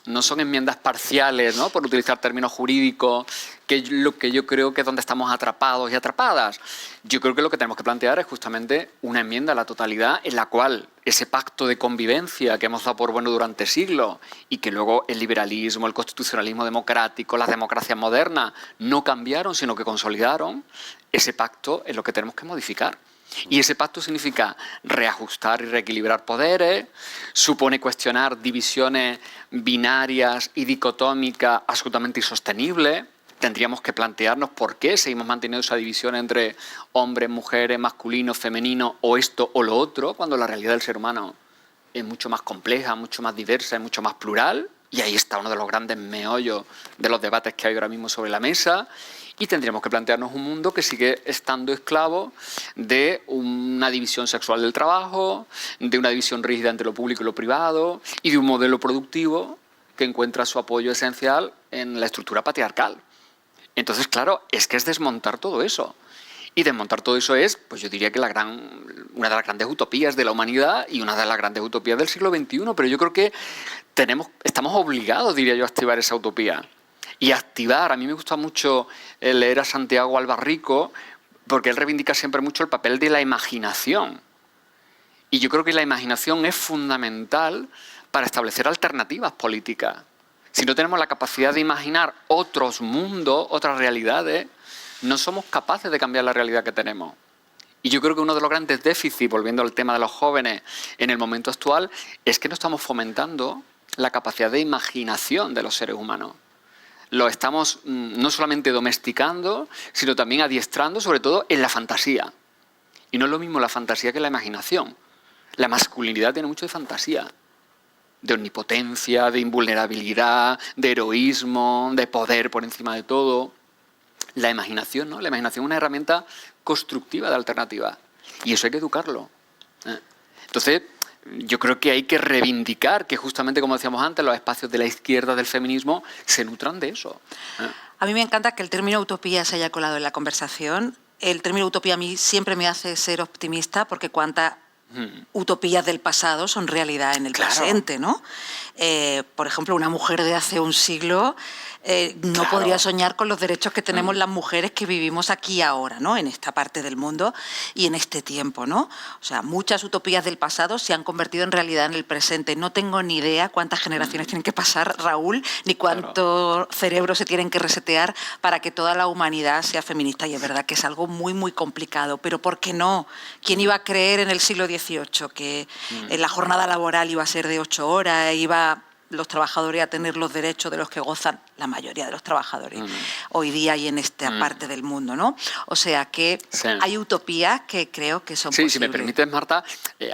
No son enmiendas parciales, ¿no?, por utilizar términos jurídicos, que es lo que yo creo que es donde estamos atrapados y atrapadas. Yo creo que lo que tenemos que plantear es justamente una enmienda a la totalidad en la cual ese pacto de convivencia que hemos dado por bueno durante siglos y que luego el liberalismo, el constitucionalismo democrático, las democracias modernas no cambiaron, sino que consolidaron, ese pacto es lo que tenemos que modificar. Y ese pacto significa reajustar y reequilibrar poderes, supone cuestionar divisiones binarias y dicotómicas absolutamente insostenibles. Tendríamos que plantearnos por qué seguimos manteniendo esa división entre hombres, mujeres, masculino, femenino, o esto o lo otro, cuando la realidad del ser humano es mucho más compleja, mucho más diversa y mucho más plural. Y ahí está uno de los grandes meollos de los debates que hay ahora mismo sobre la mesa. Y tendríamos que plantearnos un mundo que sigue estando esclavo de una división sexual del trabajo, de una división rígida entre lo público y lo privado, y de un modelo productivo que encuentra su apoyo esencial en la estructura patriarcal. Entonces, claro, es que es desmontar todo eso. Y desmontar todo eso es, pues yo diría que una de las grandes utopías de la humanidad y una de las grandes utopías del siglo XXI. Pero yo creo que estamos obligados, diría yo, a activar esa utopía. Y activar, a mí me gusta mucho leer a Santiago Albarrico porque él reivindica siempre mucho el papel de la imaginación. Y yo creo que la imaginación es fundamental para establecer alternativas políticas. Si no tenemos la capacidad de imaginar otros mundos, otras realidades, no somos capaces de cambiar la realidad que tenemos. Y yo creo que uno de los grandes déficits, volviendo al tema de los jóvenes en el momento actual, es que no estamos fomentando la capacidad de imaginación de los seres humanos. Lo estamos no solamente domesticando, sino también adiestrando, sobre todo en la fantasía. Y no es lo mismo la fantasía que la imaginación. La masculinidad tiene mucho de fantasía, de omnipotencia, de invulnerabilidad, de heroísmo, de poder por encima de todo. La imaginación, ¿no? La imaginación es una herramienta constructiva de alternativa. Y eso hay que educarlo. Entonces, yo creo que hay que reivindicar que justamente, como decíamos antes, los espacios de la izquierda del feminismo se nutran de eso. A mí me encanta que el término utopía se haya colado en la conversación. El término utopía a mí siempre me hace ser optimista porque cuántas utopías del pasado son realidad en el presente, ¿no? Por ejemplo, una mujer de hace un siglo no podría soñar con los derechos que tenemos las mujeres que vivimos aquí ahora, ¿no?, en esta parte del mundo y en este tiempo, ¿no? O sea, muchas utopías del pasado se han convertido en realidad en el presente. No tengo ni idea cuántas generaciones tienen que pasar, Raúl, ni cuántos cerebros se tienen que resetear para que toda la humanidad sea feminista. Y es verdad que es algo muy, muy complicado. Pero ¿por qué no? ¿Quién iba a creer en el siglo XVIII que la jornada laboral iba a ser de 8 horas, los trabajadores a tener los derechos de los que gozan la mayoría de los trabajadores hoy día y en esta parte del mundo, ¿no? O sea que hay utopías que creo que son posibles. Si me permites, Marta,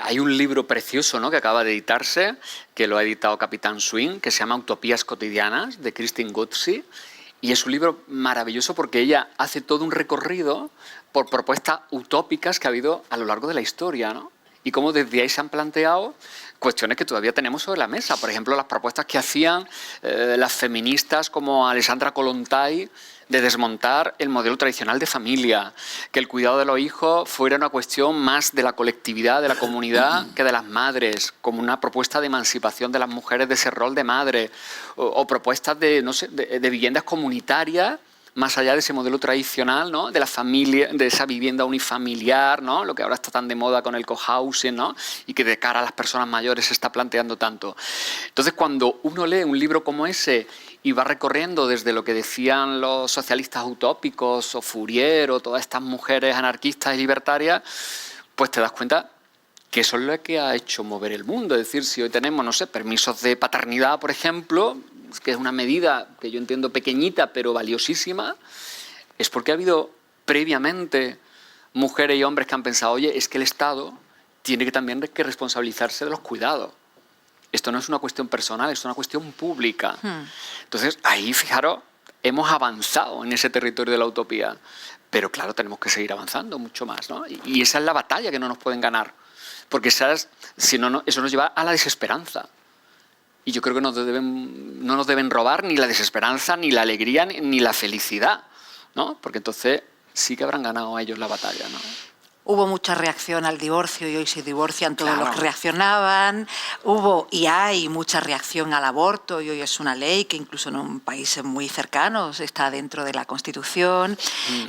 hay un libro precioso, ¿no?, que acaba de editarse, que lo ha editado Capitán Swing, que se llama Utopías cotidianas, de Christine Guzzi, y es un libro maravilloso porque ella hace todo un recorrido por propuestas utópicas que ha habido a lo largo de la historia, ¿no? Y cómo desde ahí se han planteado cuestiones que todavía tenemos sobre la mesa. Por ejemplo, las propuestas que hacían las feministas como Alessandra Kollontai de desmontar el modelo tradicional de familia, que el cuidado de los hijos fuera una cuestión más de la colectividad, de la comunidad, que de las madres, como una propuesta de emancipación de las mujeres de ese rol de madre, o propuestas de viviendas comunitarias, más allá de ese modelo tradicional, ¿no?, de la familia, de esa vivienda unifamiliar, ¿no?, lo que ahora está tan de moda con el cohousing, ¿no?, y que de cara a las personas mayores se está planteando tanto. Entonces, cuando uno lee un libro como ese y vas recorriendo desde lo que decían los socialistas utópicos o Fourier o todas estas mujeres anarquistas y libertarias, pues te das cuenta que eso es lo que ha hecho mover el mundo. Es decir, si hoy tenemos, no sé, permisos de paternidad, por ejemplo, que es una medida que yo entiendo pequeñita pero valiosísima, es porque ha habido previamente mujeres y hombres que han pensado, oye, es que el Estado tiene que también que responsabilizarse de los cuidados. Esto no es una cuestión personal, es una cuestión pública. Entonces, ahí, fijaros, hemos avanzado en ese territorio de la utopía. Pero claro, tenemos que seguir avanzando mucho más, ¿no? Y esa es la batalla que no nos pueden ganar. Porque si no, eso nos lleva a la desesperanza. Y yo creo que no nos deben robar ni la desesperanza, ni la alegría, ni la felicidad, ¿no? Porque entonces sí que habrán ganado ellos la batalla, ¿no? Hubo mucha reacción al divorcio y hoy se divorcian todos Claro. los que reaccionaban. Hubo y hay mucha reacción al aborto y hoy es una ley que incluso en países muy cercanos está dentro de la Constitución.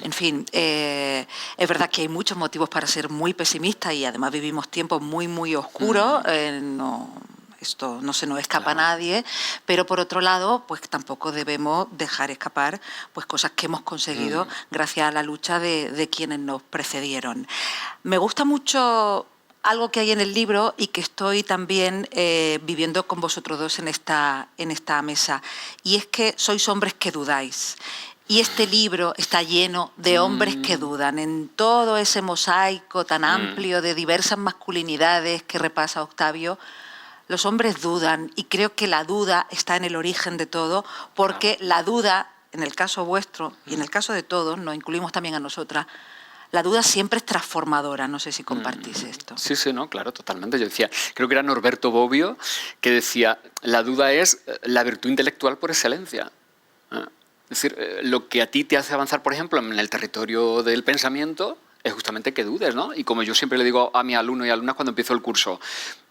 En fin, es verdad que hay muchos motivos para ser muy pesimistas y además vivimos tiempos muy, muy oscuros. Esto no se nos escapa a nadie, pero por otro lado, pues tampoco debemos dejar escapar pues cosas que hemos conseguido gracias a la lucha de quienes nos precedieron. Me gusta mucho algo que hay en el libro y que estoy también viviendo con vosotros dos en esta mesa, y es que sois hombres que dudáis. Y este libro está lleno de hombres que dudan, en todo ese mosaico tan amplio de diversas masculinidades que repasa Octavio. Los hombres dudan y creo que la duda está en el origen de todo, porque la duda, en el caso vuestro y en el caso de todos, nos incluimos también a nosotras, la duda siempre es transformadora. No sé si compartís esto. Sí, no, claro, totalmente. Yo decía, creo que era Norberto Bobbio, que decía, la duda es la virtud intelectual por excelencia. Es decir, lo que a ti te hace avanzar, por ejemplo, en el territorio del pensamiento, es justamente que dudes, ¿no? Y como yo siempre le digo a mis alumnos y alumnas cuando empiezo el curso,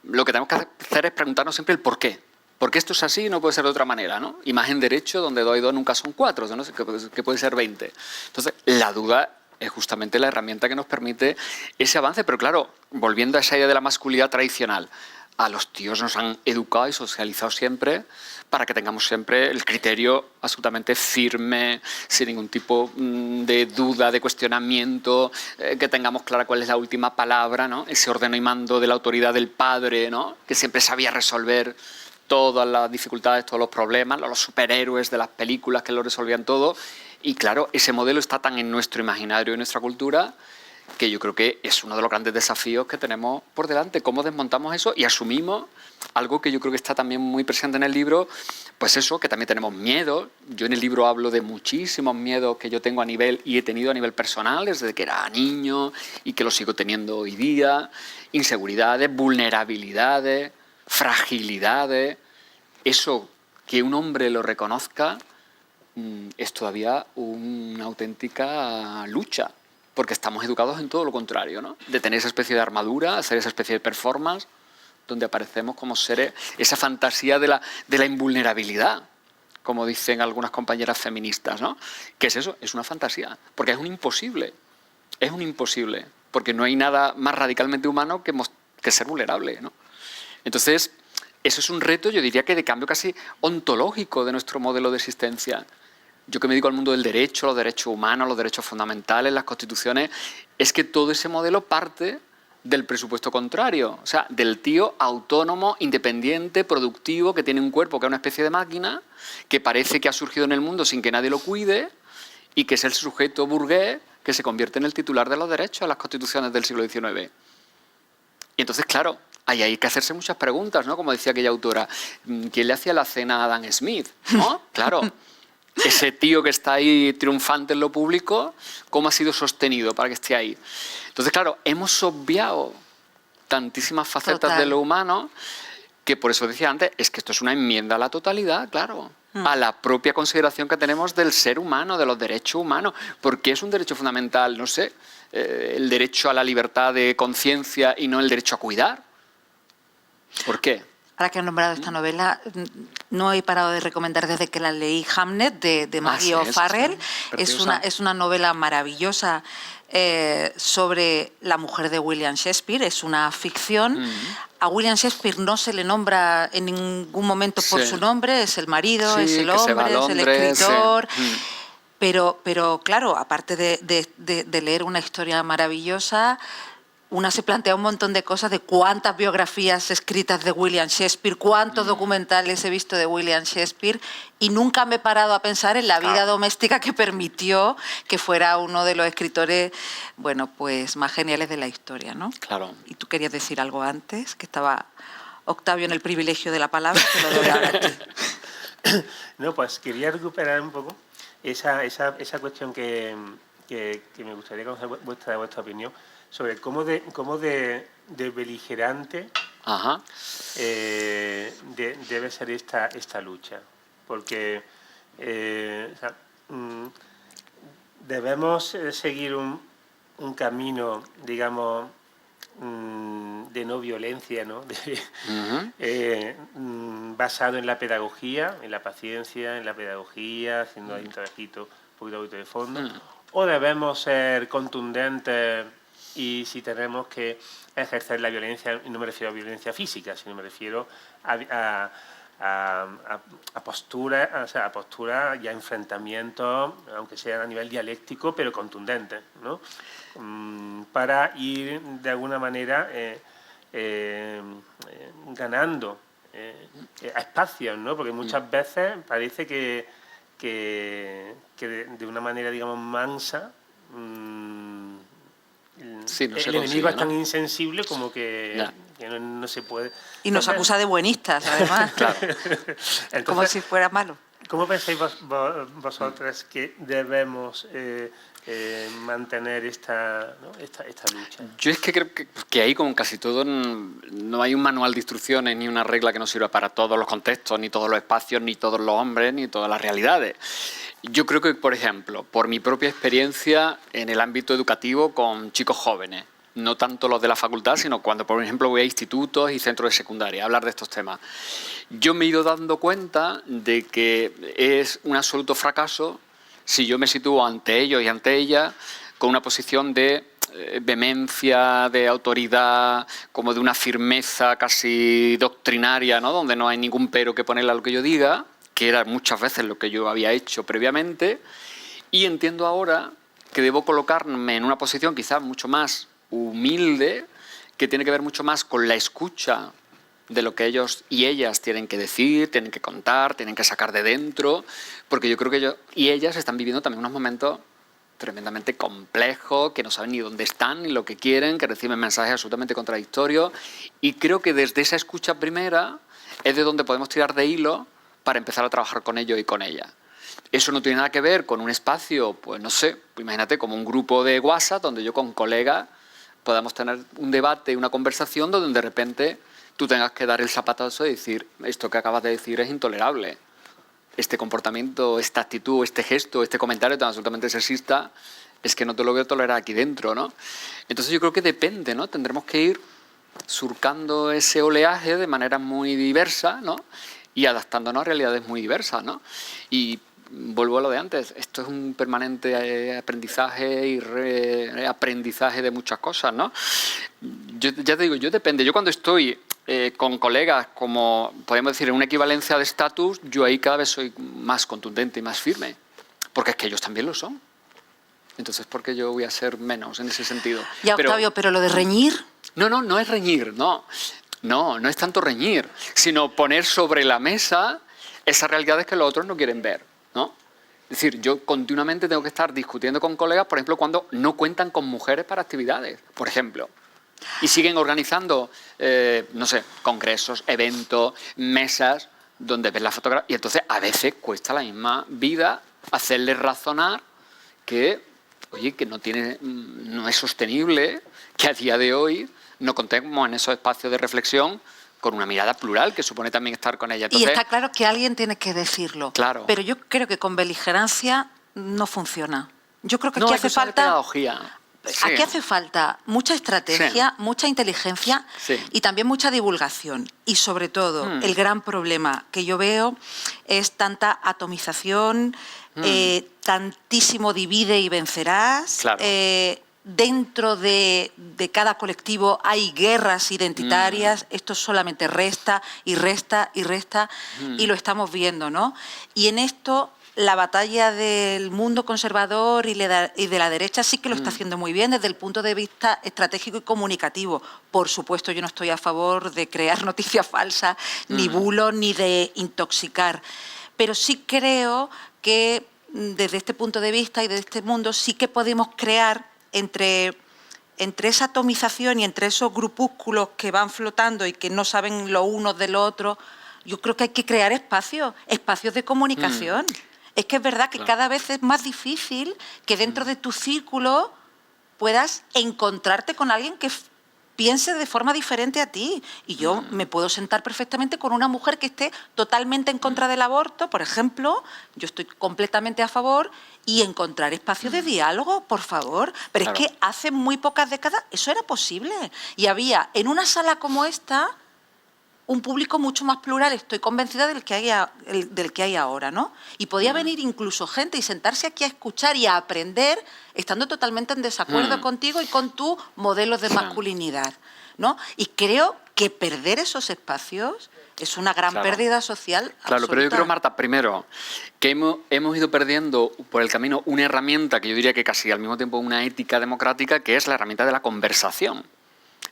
lo que tenemos que hacer es preguntarnos siempre el por qué. ¿Por qué esto es así y no puede ser de otra manera, ¿no? Y más en derecho, donde 2 y 2 nunca son 4, ¿no? Que puede ser 20. Entonces, la duda es justamente la herramienta que nos permite ese avance. Pero claro, volviendo a esa idea de la masculinidad tradicional, a los tíos nos han educado y socializado siempre para que tengamos siempre el criterio absolutamente firme, sin ningún tipo de duda, de cuestionamiento, que tengamos clara cuál es la última palabra, ¿no? Ese ordeno y mando de la autoridad del padre, ¿no? Que siempre sabía resolver todas las dificultades, todos los problemas, los superhéroes de las películas que lo resolvían todo. Y claro, ese modelo está tan en nuestro imaginario y en nuestra cultura que yo creo que es uno de los grandes desafíos que tenemos por delante. ¿Cómo desmontamos eso y asumimos algo que yo creo que está también muy presente en el libro? Pues eso, que también tenemos miedo. Yo en el libro hablo de muchísimos miedos que yo tengo a nivel y he tenido a nivel personal desde que era niño y que lo sigo teniendo hoy día. Inseguridades, vulnerabilidades, fragilidades. Eso, que un hombre lo reconozca, es todavía una auténtica lucha. Porque estamos educados en todo lo contrario, ¿no? De tener esa especie de armadura, hacer esa especie de performance, donde aparecemos como seres, esa fantasía de la invulnerabilidad, como dicen algunas compañeras feministas, ¿no? ¿Qué es eso? Es una fantasía, porque es un imposible, porque no hay nada más radicalmente humano que ser vulnerable, ¿no? Entonces, eso es un reto, yo diría que de cambio casi ontológico de nuestro modelo de existencia. Yo que me dedico al mundo del derecho, los derechos humanos, los derechos fundamentales, las constituciones, es que todo ese modelo parte del presupuesto contrario, o sea, del tío autónomo, independiente, productivo, que tiene un cuerpo que es una especie de máquina, que parece que ha surgido en el mundo sin que nadie lo cuide y que es el sujeto burgués que se convierte en el titular de los derechos de las constituciones del siglo XIX. Y entonces, claro, ahí hay que hacerse muchas preguntas, ¿no? Como decía aquella autora, ¿quién le hacía la cena a Adam Smith? ¿No? Claro. Ese tío que está ahí triunfante en lo público, ¿cómo ha sido sostenido para que esté ahí? Entonces, claro, hemos obviado tantísimas facetas de lo humano que por eso decía antes, es que esto es una enmienda a la totalidad, claro, a la propia consideración que tenemos del ser humano, de los derechos humanos, porque es un derecho fundamental, no sé, el derecho a la libertad de conciencia y no el derecho a cuidar. ¿Por qué? Ahora que han nombrado esta novela, no he parado de recomendar desde que la leí, Hamnet, de Maggie O'Farrell. Es una novela maravillosa sobre la mujer de William Shakespeare. Es una ficción. A William Shakespeare no se le nombra en ningún momento por su nombre. Es el marido, es el hombre, es el escritor. Pero claro, aparte de leer una historia maravillosa, una se plantea un montón de cosas de cuántas biografías escritas de William Shakespeare, cuántos documentales he visto de William Shakespeare, y nunca me he parado a pensar en la vida doméstica que permitió que fuera uno de los escritores, bueno, pues más geniales de la historia, ¿no? Claro. Y tú querías decir algo antes, que estaba Octavio en el privilegio de la palabra, te lo doy ahora a ti. No, pues quería recuperar un poco esa cuestión que me gustaría conocer vuestra opinión sobre cómo de beligerante debe ser esta lucha. Porque debemos seguir un camino, digamos, de no violencia, ¿no? Basado en la pedagogía, en la paciencia, en la pedagogía, haciendo ahí un trabajito, un poquito de fondo. O debemos ser contundentes y si tenemos que ejercer la violencia, y no me refiero a violencia física, sino me refiero a posturas, o sea, a posturas y a enfrentamientos, aunque sean a nivel dialéctico, pero contundentes, ¿no? Para ir de alguna manera ganando a espacios, ¿no? Porque muchas veces parece que de una manera, digamos, mansa, el enemigo es tan insensible como que no se puede. Y nos acusa de buenistas, además. Claro. Entonces, como si fuera malo. ¿Cómo pensáis vosotras que debemos mantener esta lucha? Yo es que creo que ahí, como casi todo, no hay un manual de instrucciones ni una regla que nos sirva para todos los contextos, ni todos los espacios, ni todos los hombres, ni todas las realidades. Yo creo que, por ejemplo, por mi propia experiencia en el ámbito educativo con chicos jóvenes, no tanto los de la facultad, sino cuando, por ejemplo, voy a institutos y centros de secundaria a hablar de estos temas, yo me he ido dando cuenta de que es un absoluto fracaso si yo me sitúo ante ellos y ante ellas con una posición de vehemencia, de autoridad, como de una firmeza casi doctrinaria, ¿no? Donde no hay ningún pero que ponerle a lo que yo diga, que era muchas veces lo que yo había hecho previamente, y entiendo ahora que debo colocarme en una posición quizás mucho más humilde, que tiene que ver mucho más con la escucha de lo que ellos y ellas tienen que decir, tienen que contar, tienen que sacar de dentro, porque yo creo que ellos y ellas están viviendo también unos momentos tremendamente complejos, que no saben ni dónde están, ni lo que quieren, que reciben mensajes absolutamente contradictorios, y creo que desde esa escucha primera es de donde podemos tirar de hilo para empezar a trabajar con ellos y con ellas. Eso no tiene nada que ver con un espacio, pues no sé, imagínate como un grupo de WhatsApp donde yo con colegas podamos tener un debate, una conversación donde de repente tú tengas que dar el zapatazo y decir, esto que acabas de decir es intolerable. Este comportamiento, esta actitud, este gesto, este comentario tan absolutamente sexista, es que no te lo voy a tolerar aquí dentro, ¿no? Entonces yo creo que depende, ¿no? Tendremos que ir surcando ese oleaje de manera muy diversa, ¿no? Y adaptándonos a realidades muy diversas, ¿no? Y vuelvo a lo de antes, esto es un permanente aprendizaje y reaprendizaje de muchas cosas, ¿no? Yo ya te digo, yo depende. Yo cuando estoy con colegas, como podemos decir, en una equivalencia de estatus, yo ahí cada vez soy más contundente y más firme, porque es que ellos también lo son. Entonces, ¿por qué yo voy a ser menos en ese sentido? Ya, Octavio, pero lo de reñir... No es reñir, no. No es tanto reñir, sino poner sobre la mesa esas realidades que los otros no quieren ver, ¿no? Es decir, yo continuamente tengo que estar discutiendo con colegas, por ejemplo, cuando no cuentan con mujeres para actividades, por ejemplo. Y siguen organizando, no sé, congresos, eventos, mesas, donde ves la fotografía. Y entonces a veces cuesta la misma vida hacerles razonar que, oye, que no es sostenible que a día de hoy no contemos en esos espacios de reflexión con una mirada plural, que supone también estar con ella. Entonces, y está claro que alguien tiene que decirlo. Claro. Pero yo creo que con beligerancia no funciona. Yo creo que aquí hace falta pedagogía. Sí. Aquí hace falta mucha estrategia, mucha inteligencia y también mucha divulgación. Y sobre todo, el gran problema que yo veo es tanta atomización, tantísimo divide y vencerás. Claro. Dentro de cada colectivo hay guerras identitarias, esto solamente resta y resta y resta, y lo estamos viendo, ¿no? Y en esto la batalla del mundo conservador y de la derecha sí que lo está haciendo muy bien desde el punto de vista estratégico y comunicativo. Por supuesto, yo no estoy a favor de crear noticias falsas, ni bulos, ni de intoxicar. Pero sí creo que desde este punto de vista y desde este mundo sí que podemos crear entre esa atomización y entre esos grupúsculos que van flotando y que no saben lo uno de lo otro, yo creo que hay que crear espacios de comunicación. Es que es verdad que cada vez es más difícil que dentro de tu círculo puedas encontrarte con alguien que piense de forma diferente a ti. Y yo me puedo sentar perfectamente con una mujer que esté totalmente en contra del aborto, por ejemplo. Yo estoy completamente a favor, y encontrar espacios de diálogo, por favor. Pero es que hace muy pocas décadas eso era posible. Y había en una sala como esta un público mucho más plural, estoy convencida del que hay ahora, ¿no? Y podía venir incluso gente y sentarse aquí a escuchar y a aprender, estando totalmente en desacuerdo contigo y con tu modelo de masculinidad, ¿no? Y creo que perder esos espacios es una gran pérdida social absoluta. Claro, pero yo creo, Marta, primero, que hemos ido perdiendo por el camino una herramienta que yo diría que casi al mismo tiempo una ética democrática, que es la herramienta de la conversación.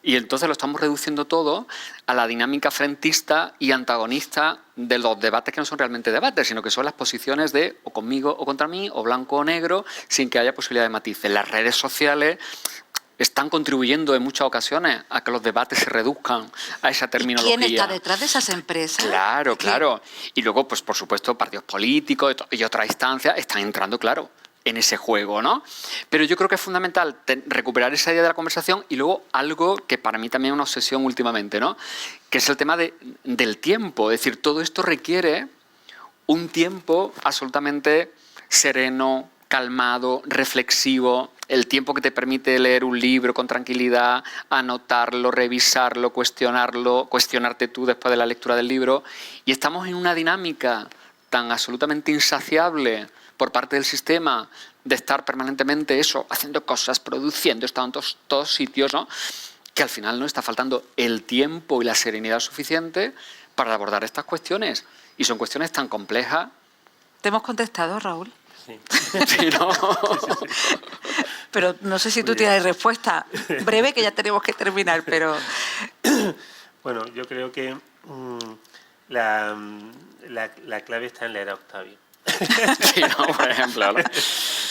Y entonces lo estamos reduciendo todo a la dinámica frentista y antagonista de los debates que no son realmente debates, sino que son las posiciones de o conmigo o contra mí, o blanco o negro, sin que haya posibilidad de matices. Las redes sociales están contribuyendo en muchas ocasiones a que los debates se reduzcan a esa terminología. ¿Y quién está detrás de esas empresas? Claro, claro. Y luego, pues por supuesto, partidos políticos y otras instancias están entrando, claro, en ese juego, ¿no? Pero yo creo que es fundamental recuperar esa idea de la conversación y luego algo que para mí también es una obsesión últimamente, ¿no? Que es el tema del tiempo. Es decir, todo esto requiere un tiempo absolutamente sereno, calmado, reflexivo, el tiempo que te permite leer un libro con tranquilidad, anotarlo, revisarlo, cuestionarte tú después de la lectura del libro. Y estamos en una dinámica tan absolutamente insaciable por parte del sistema de estar permanentemente haciendo cosas, produciendo, estando en todos sitios, ¿no? Que al final nos está faltando el tiempo y la serenidad suficiente para abordar estas cuestiones. Y son cuestiones tan complejas. ¿Te hemos contestado, Raúl? Sí. Sí, ¿no? Pero no sé si tú tienes respuesta breve, que ya tenemos que terminar, pero... Bueno, yo creo que la clave está en leer a Octavio. Sí, ¿no? Por ejemplo, ¿no?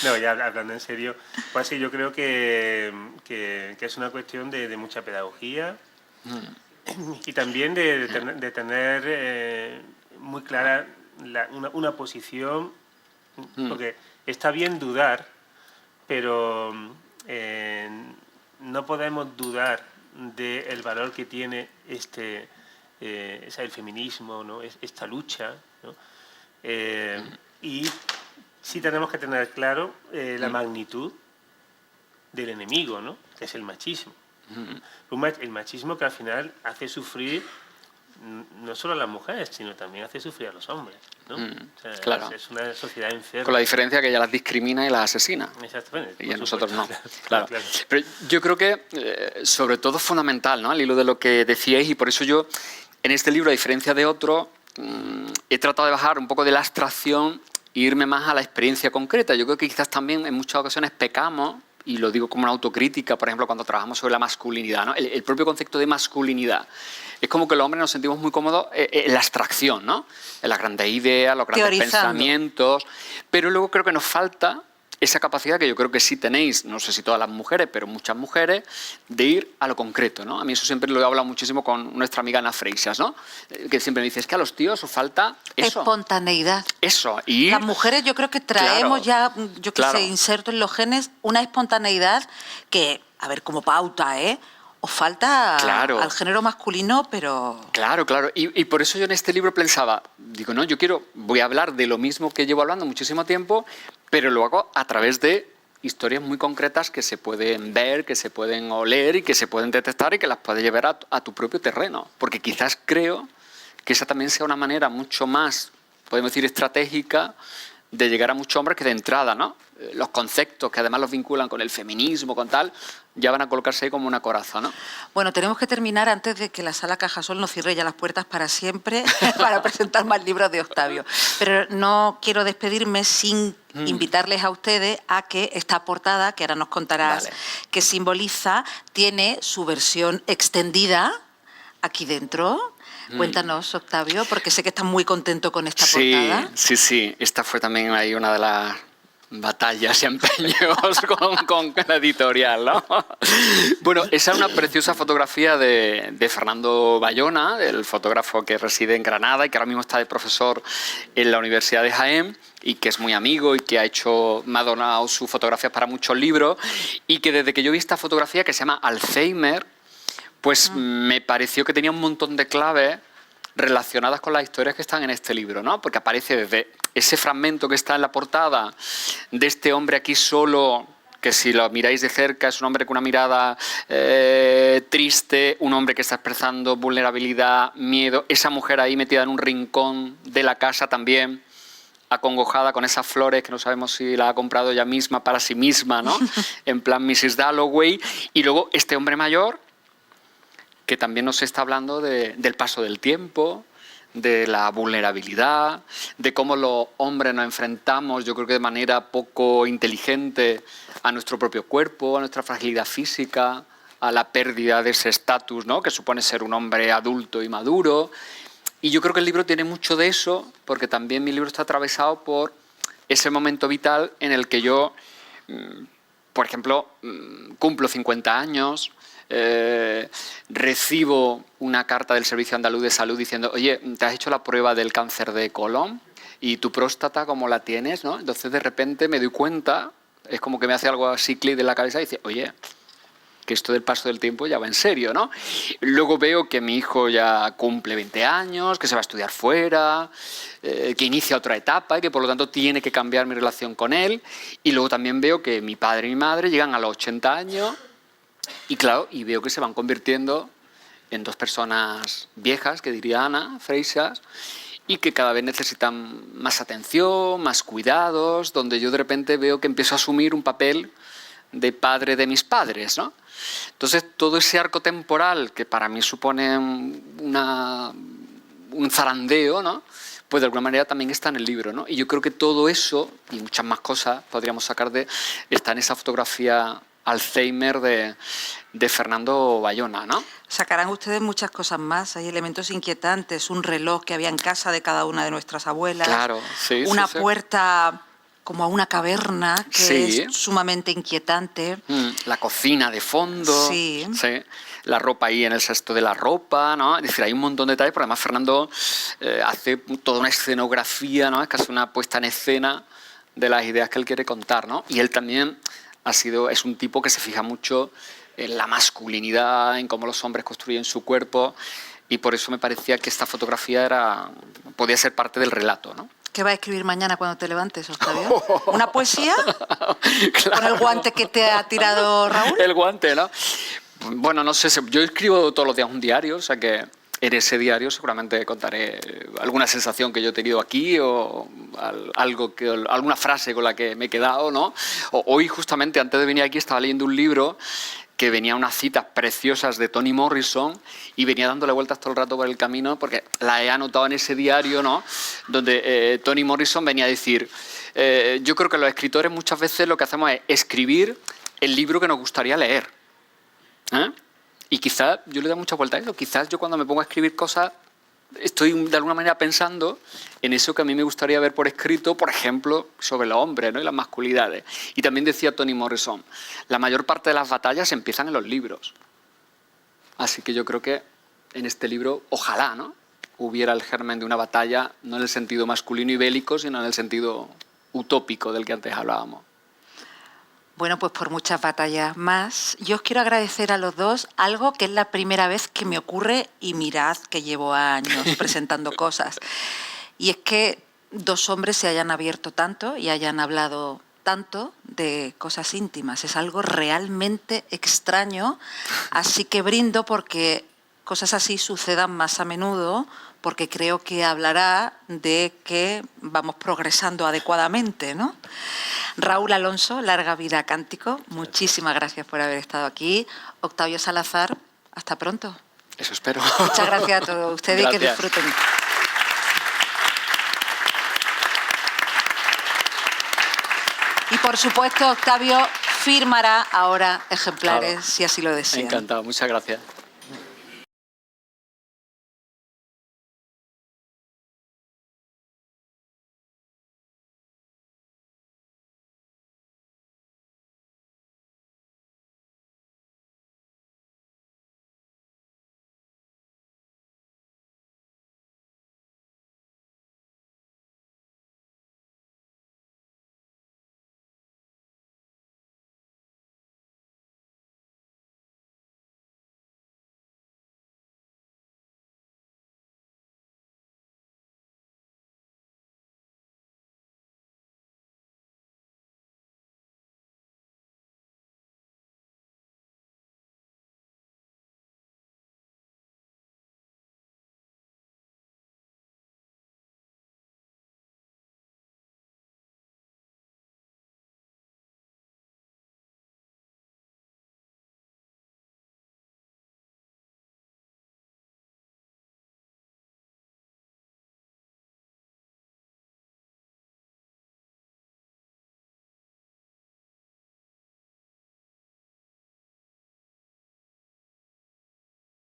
No, ya hablando en serio, pues sí, yo creo que es una cuestión de mucha pedagogía y también de tener muy clara una posición, porque está bien dudar, pero no podemos dudar del valor que tiene el feminismo, ¿no? Esta lucha, ¿no? Y sí tenemos que tener claro la magnitud del enemigo, ¿no? Que es el machismo. El machismo que al final hace sufrir no solo a las mujeres, sino también hace sufrir a los hombres, ¿no? O sea, claro. Es una sociedad enferma. Con la diferencia que ella las discrimina y las asesina. Exactamente. Y a nosotros no. Claro. Pero yo creo que, sobre todo, es fundamental, ¿no? Al hilo de lo que decíais, y por eso yo, en este libro, a diferencia de otro, he tratado de bajar un poco de la abstracción e irme más a la experiencia concreta. Yo creo que quizás también en muchas ocasiones pecamos, y lo digo como una autocrítica, por ejemplo, cuando trabajamos sobre la masculinidad, ¿no? El propio concepto de masculinidad. Es como que los hombres nos sentimos muy cómodos en la abstracción, ¿no? En las grandes ideas, los grandes pensamientos. Pero luego creo que nos falta esa capacidad que yo creo que sí tenéis, no sé si todas las mujeres, pero muchas mujeres, de ir a lo concreto, ¿no? A mí eso siempre lo he hablado muchísimo con nuestra amiga Ana Freixas, ¿no? Que siempre me dice, es que a los tíos os falta eso. Espontaneidad. Eso. Y las mujeres yo creo que traemos yo que sé, inserto en los genes una espontaneidad que, a ver, como pauta, os falta al género masculino, pero... Claro. Y por eso yo en este libro pensaba, digo, no, voy a hablar de lo mismo que llevo hablando muchísimo tiempo, pero lo hago a través de historias muy concretas que se pueden ver, que se pueden oler y que se pueden detectar y que las puedes llevar a tu propio terreno. Porque quizás creo que esa también sea una manera mucho más, podemos decir, estratégica de llegar a muchos hombres que de entrada, ¿no? Los conceptos que además los vinculan con el feminismo, con tal, ya van a colocarse ahí como una coraza, ¿no? Bueno, tenemos que terminar antes de que la Sala Cajasol nos cierre ya las puertas para siempre para presentar más libros de Octavio. Pero no quiero despedirme sin invitarles a ustedes a que esta portada, que ahora nos contarás qué simboliza, tiene su versión extendida aquí dentro. Cuéntanos, Octavio, porque sé que estás muy contento con esta portada. Sí. Esta fue también ahí una de las batallas y empeños con la editorial, ¿no? Bueno, esa es una preciosa fotografía de Fernando Bayona, el fotógrafo que reside en Granada y que ahora mismo está de profesor en la Universidad de Jaén y que es muy amigo y que me ha donado sus fotografías para muchos libros y que desde que yo vi esta fotografía que se llama Alzheimer, pues me pareció que tenía un montón de claves relacionadas con las historias que están en este libro, ¿no? Porque aparece desde ese fragmento que está en la portada de este hombre aquí solo, que si lo miráis de cerca es un hombre con una mirada triste, un hombre que está expresando vulnerabilidad, miedo, esa mujer ahí metida en un rincón de la casa también, acongojada con esas flores que no sabemos si la ha comprado ella misma para sí misma, ¿no? En plan Mrs. Dalloway, y luego este hombre mayor que también nos está hablando del paso del tiempo, de la vulnerabilidad, de cómo los hombres nos enfrentamos, yo creo que de manera poco inteligente, a nuestro propio cuerpo, a nuestra fragilidad física, a la pérdida de ese estatus, ¿no?, que supone ser un hombre adulto y maduro. Y yo creo que el libro tiene mucho de eso, porque también mi libro está atravesado por ese momento vital en el que yo, por ejemplo, cumplo 50 años, recibo una carta del Servicio Andaluz de Salud diciendo, oye, ¿te has hecho la prueba del cáncer de colon? ¿Y tu próstata cómo la tienes? ¿No? Entonces de repente me doy cuenta, es como que me hace algo así clic de la cabeza y dice, oye, que esto del paso del tiempo ya va en serio, ¿no? Luego veo que mi hijo ya cumple 20 años, que se va a estudiar fuera, que inicia otra etapa y que por lo tanto tiene que cambiar mi relación con él. Y luego también veo que mi padre y mi madre llegan a los 80 años y claro, y veo que se van convirtiendo en dos personas viejas, que diría Ana Freixas, y que cada vez necesitan más atención, más cuidados, donde yo de repente veo que empiezo a asumir un papel de padre de mis padres, ¿no? Entonces, todo ese arco temporal que para mí supone un zarandeo, ¿no?, pues de alguna manera también está en el libro, ¿no? Y yo creo que todo eso, y muchas más cosas podríamos sacar está en esa fotografía Alzheimer de Fernando Bayona, ¿no? Sacarán ustedes muchas cosas más, hay elementos inquietantes, un reloj que había en casa de cada una de nuestras abuelas, claro, sí, una sí. puerta como a una caverna que es sumamente inquietante. La cocina de fondo, sí, la ropa ahí en el cesto de la ropa, ¿no? Es decir, hay un montón de detalles, pero además Fernando hace toda una escenografía, ¿no? Es casi una puesta en escena de las ideas que él quiere contar, ¿no? Y él también es un tipo que se fija mucho en la masculinidad, en cómo los hombres construyen su cuerpo, y por eso me parecía que esta fotografía podía ser parte del relato, ¿no? ¿Qué vas a escribir mañana cuando te levantes, Octavio? ¿Una poesía? Claro. ¿Con el guante que te ha tirado Raúl? El guante, ¿no? Bueno, no sé, yo escribo todos los días un diario, o sea que en ese diario seguramente contaré alguna sensación que yo he tenido aquí o alguna frase con la que me he quedado, ¿no? Hoy, justamente, antes de venir aquí, estaba leyendo un libro que venía unas citas preciosas de Toni Morrison y venía dándole vueltas todo el rato por el camino porque la he anotado en ese diario, ¿no?, donde Toni Morrison venía a decir, yo creo que los escritores muchas veces lo que hacemos es escribir el libro que nos gustaría leer, ¿eh? Y quizás yo le doy mucha vuelta a eso, quizás yo cuando me pongo a escribir cosas estoy de alguna manera pensando en eso que a mí me gustaría ver por escrito, por ejemplo, sobre los hombres, ¿no?, y las masculinidades. Y también decía Toni Morrison, la mayor parte de las batallas empiezan en los libros. Así que yo creo que en este libro, ojalá, ¿no?, hubiera el germen de una batalla, no en el sentido masculino y bélico, sino en el sentido utópico del que antes hablábamos. Bueno, pues por muchas batallas más. Yo os quiero agradecer a los dos algo que es la primera vez que me ocurre, y mirad que llevo años presentando cosas. Y es que dos hombres se hayan abierto tanto y hayan hablado tanto de cosas íntimas. Es algo realmente extraño, así que brindo porque cosas así sucedan más a menudo, porque creo que hablará de que vamos progresando adecuadamente, ¿no? Raúl Alonso, larga vida a Cántico. Muchísimas gracias por haber estado aquí. Octavio Salazar, hasta pronto. Eso espero. Muchas gracias a todos ustedes y que disfruten. Y por supuesto, Octavio firmará ahora ejemplares, claro, si así lo desean. Encantado, muchas gracias.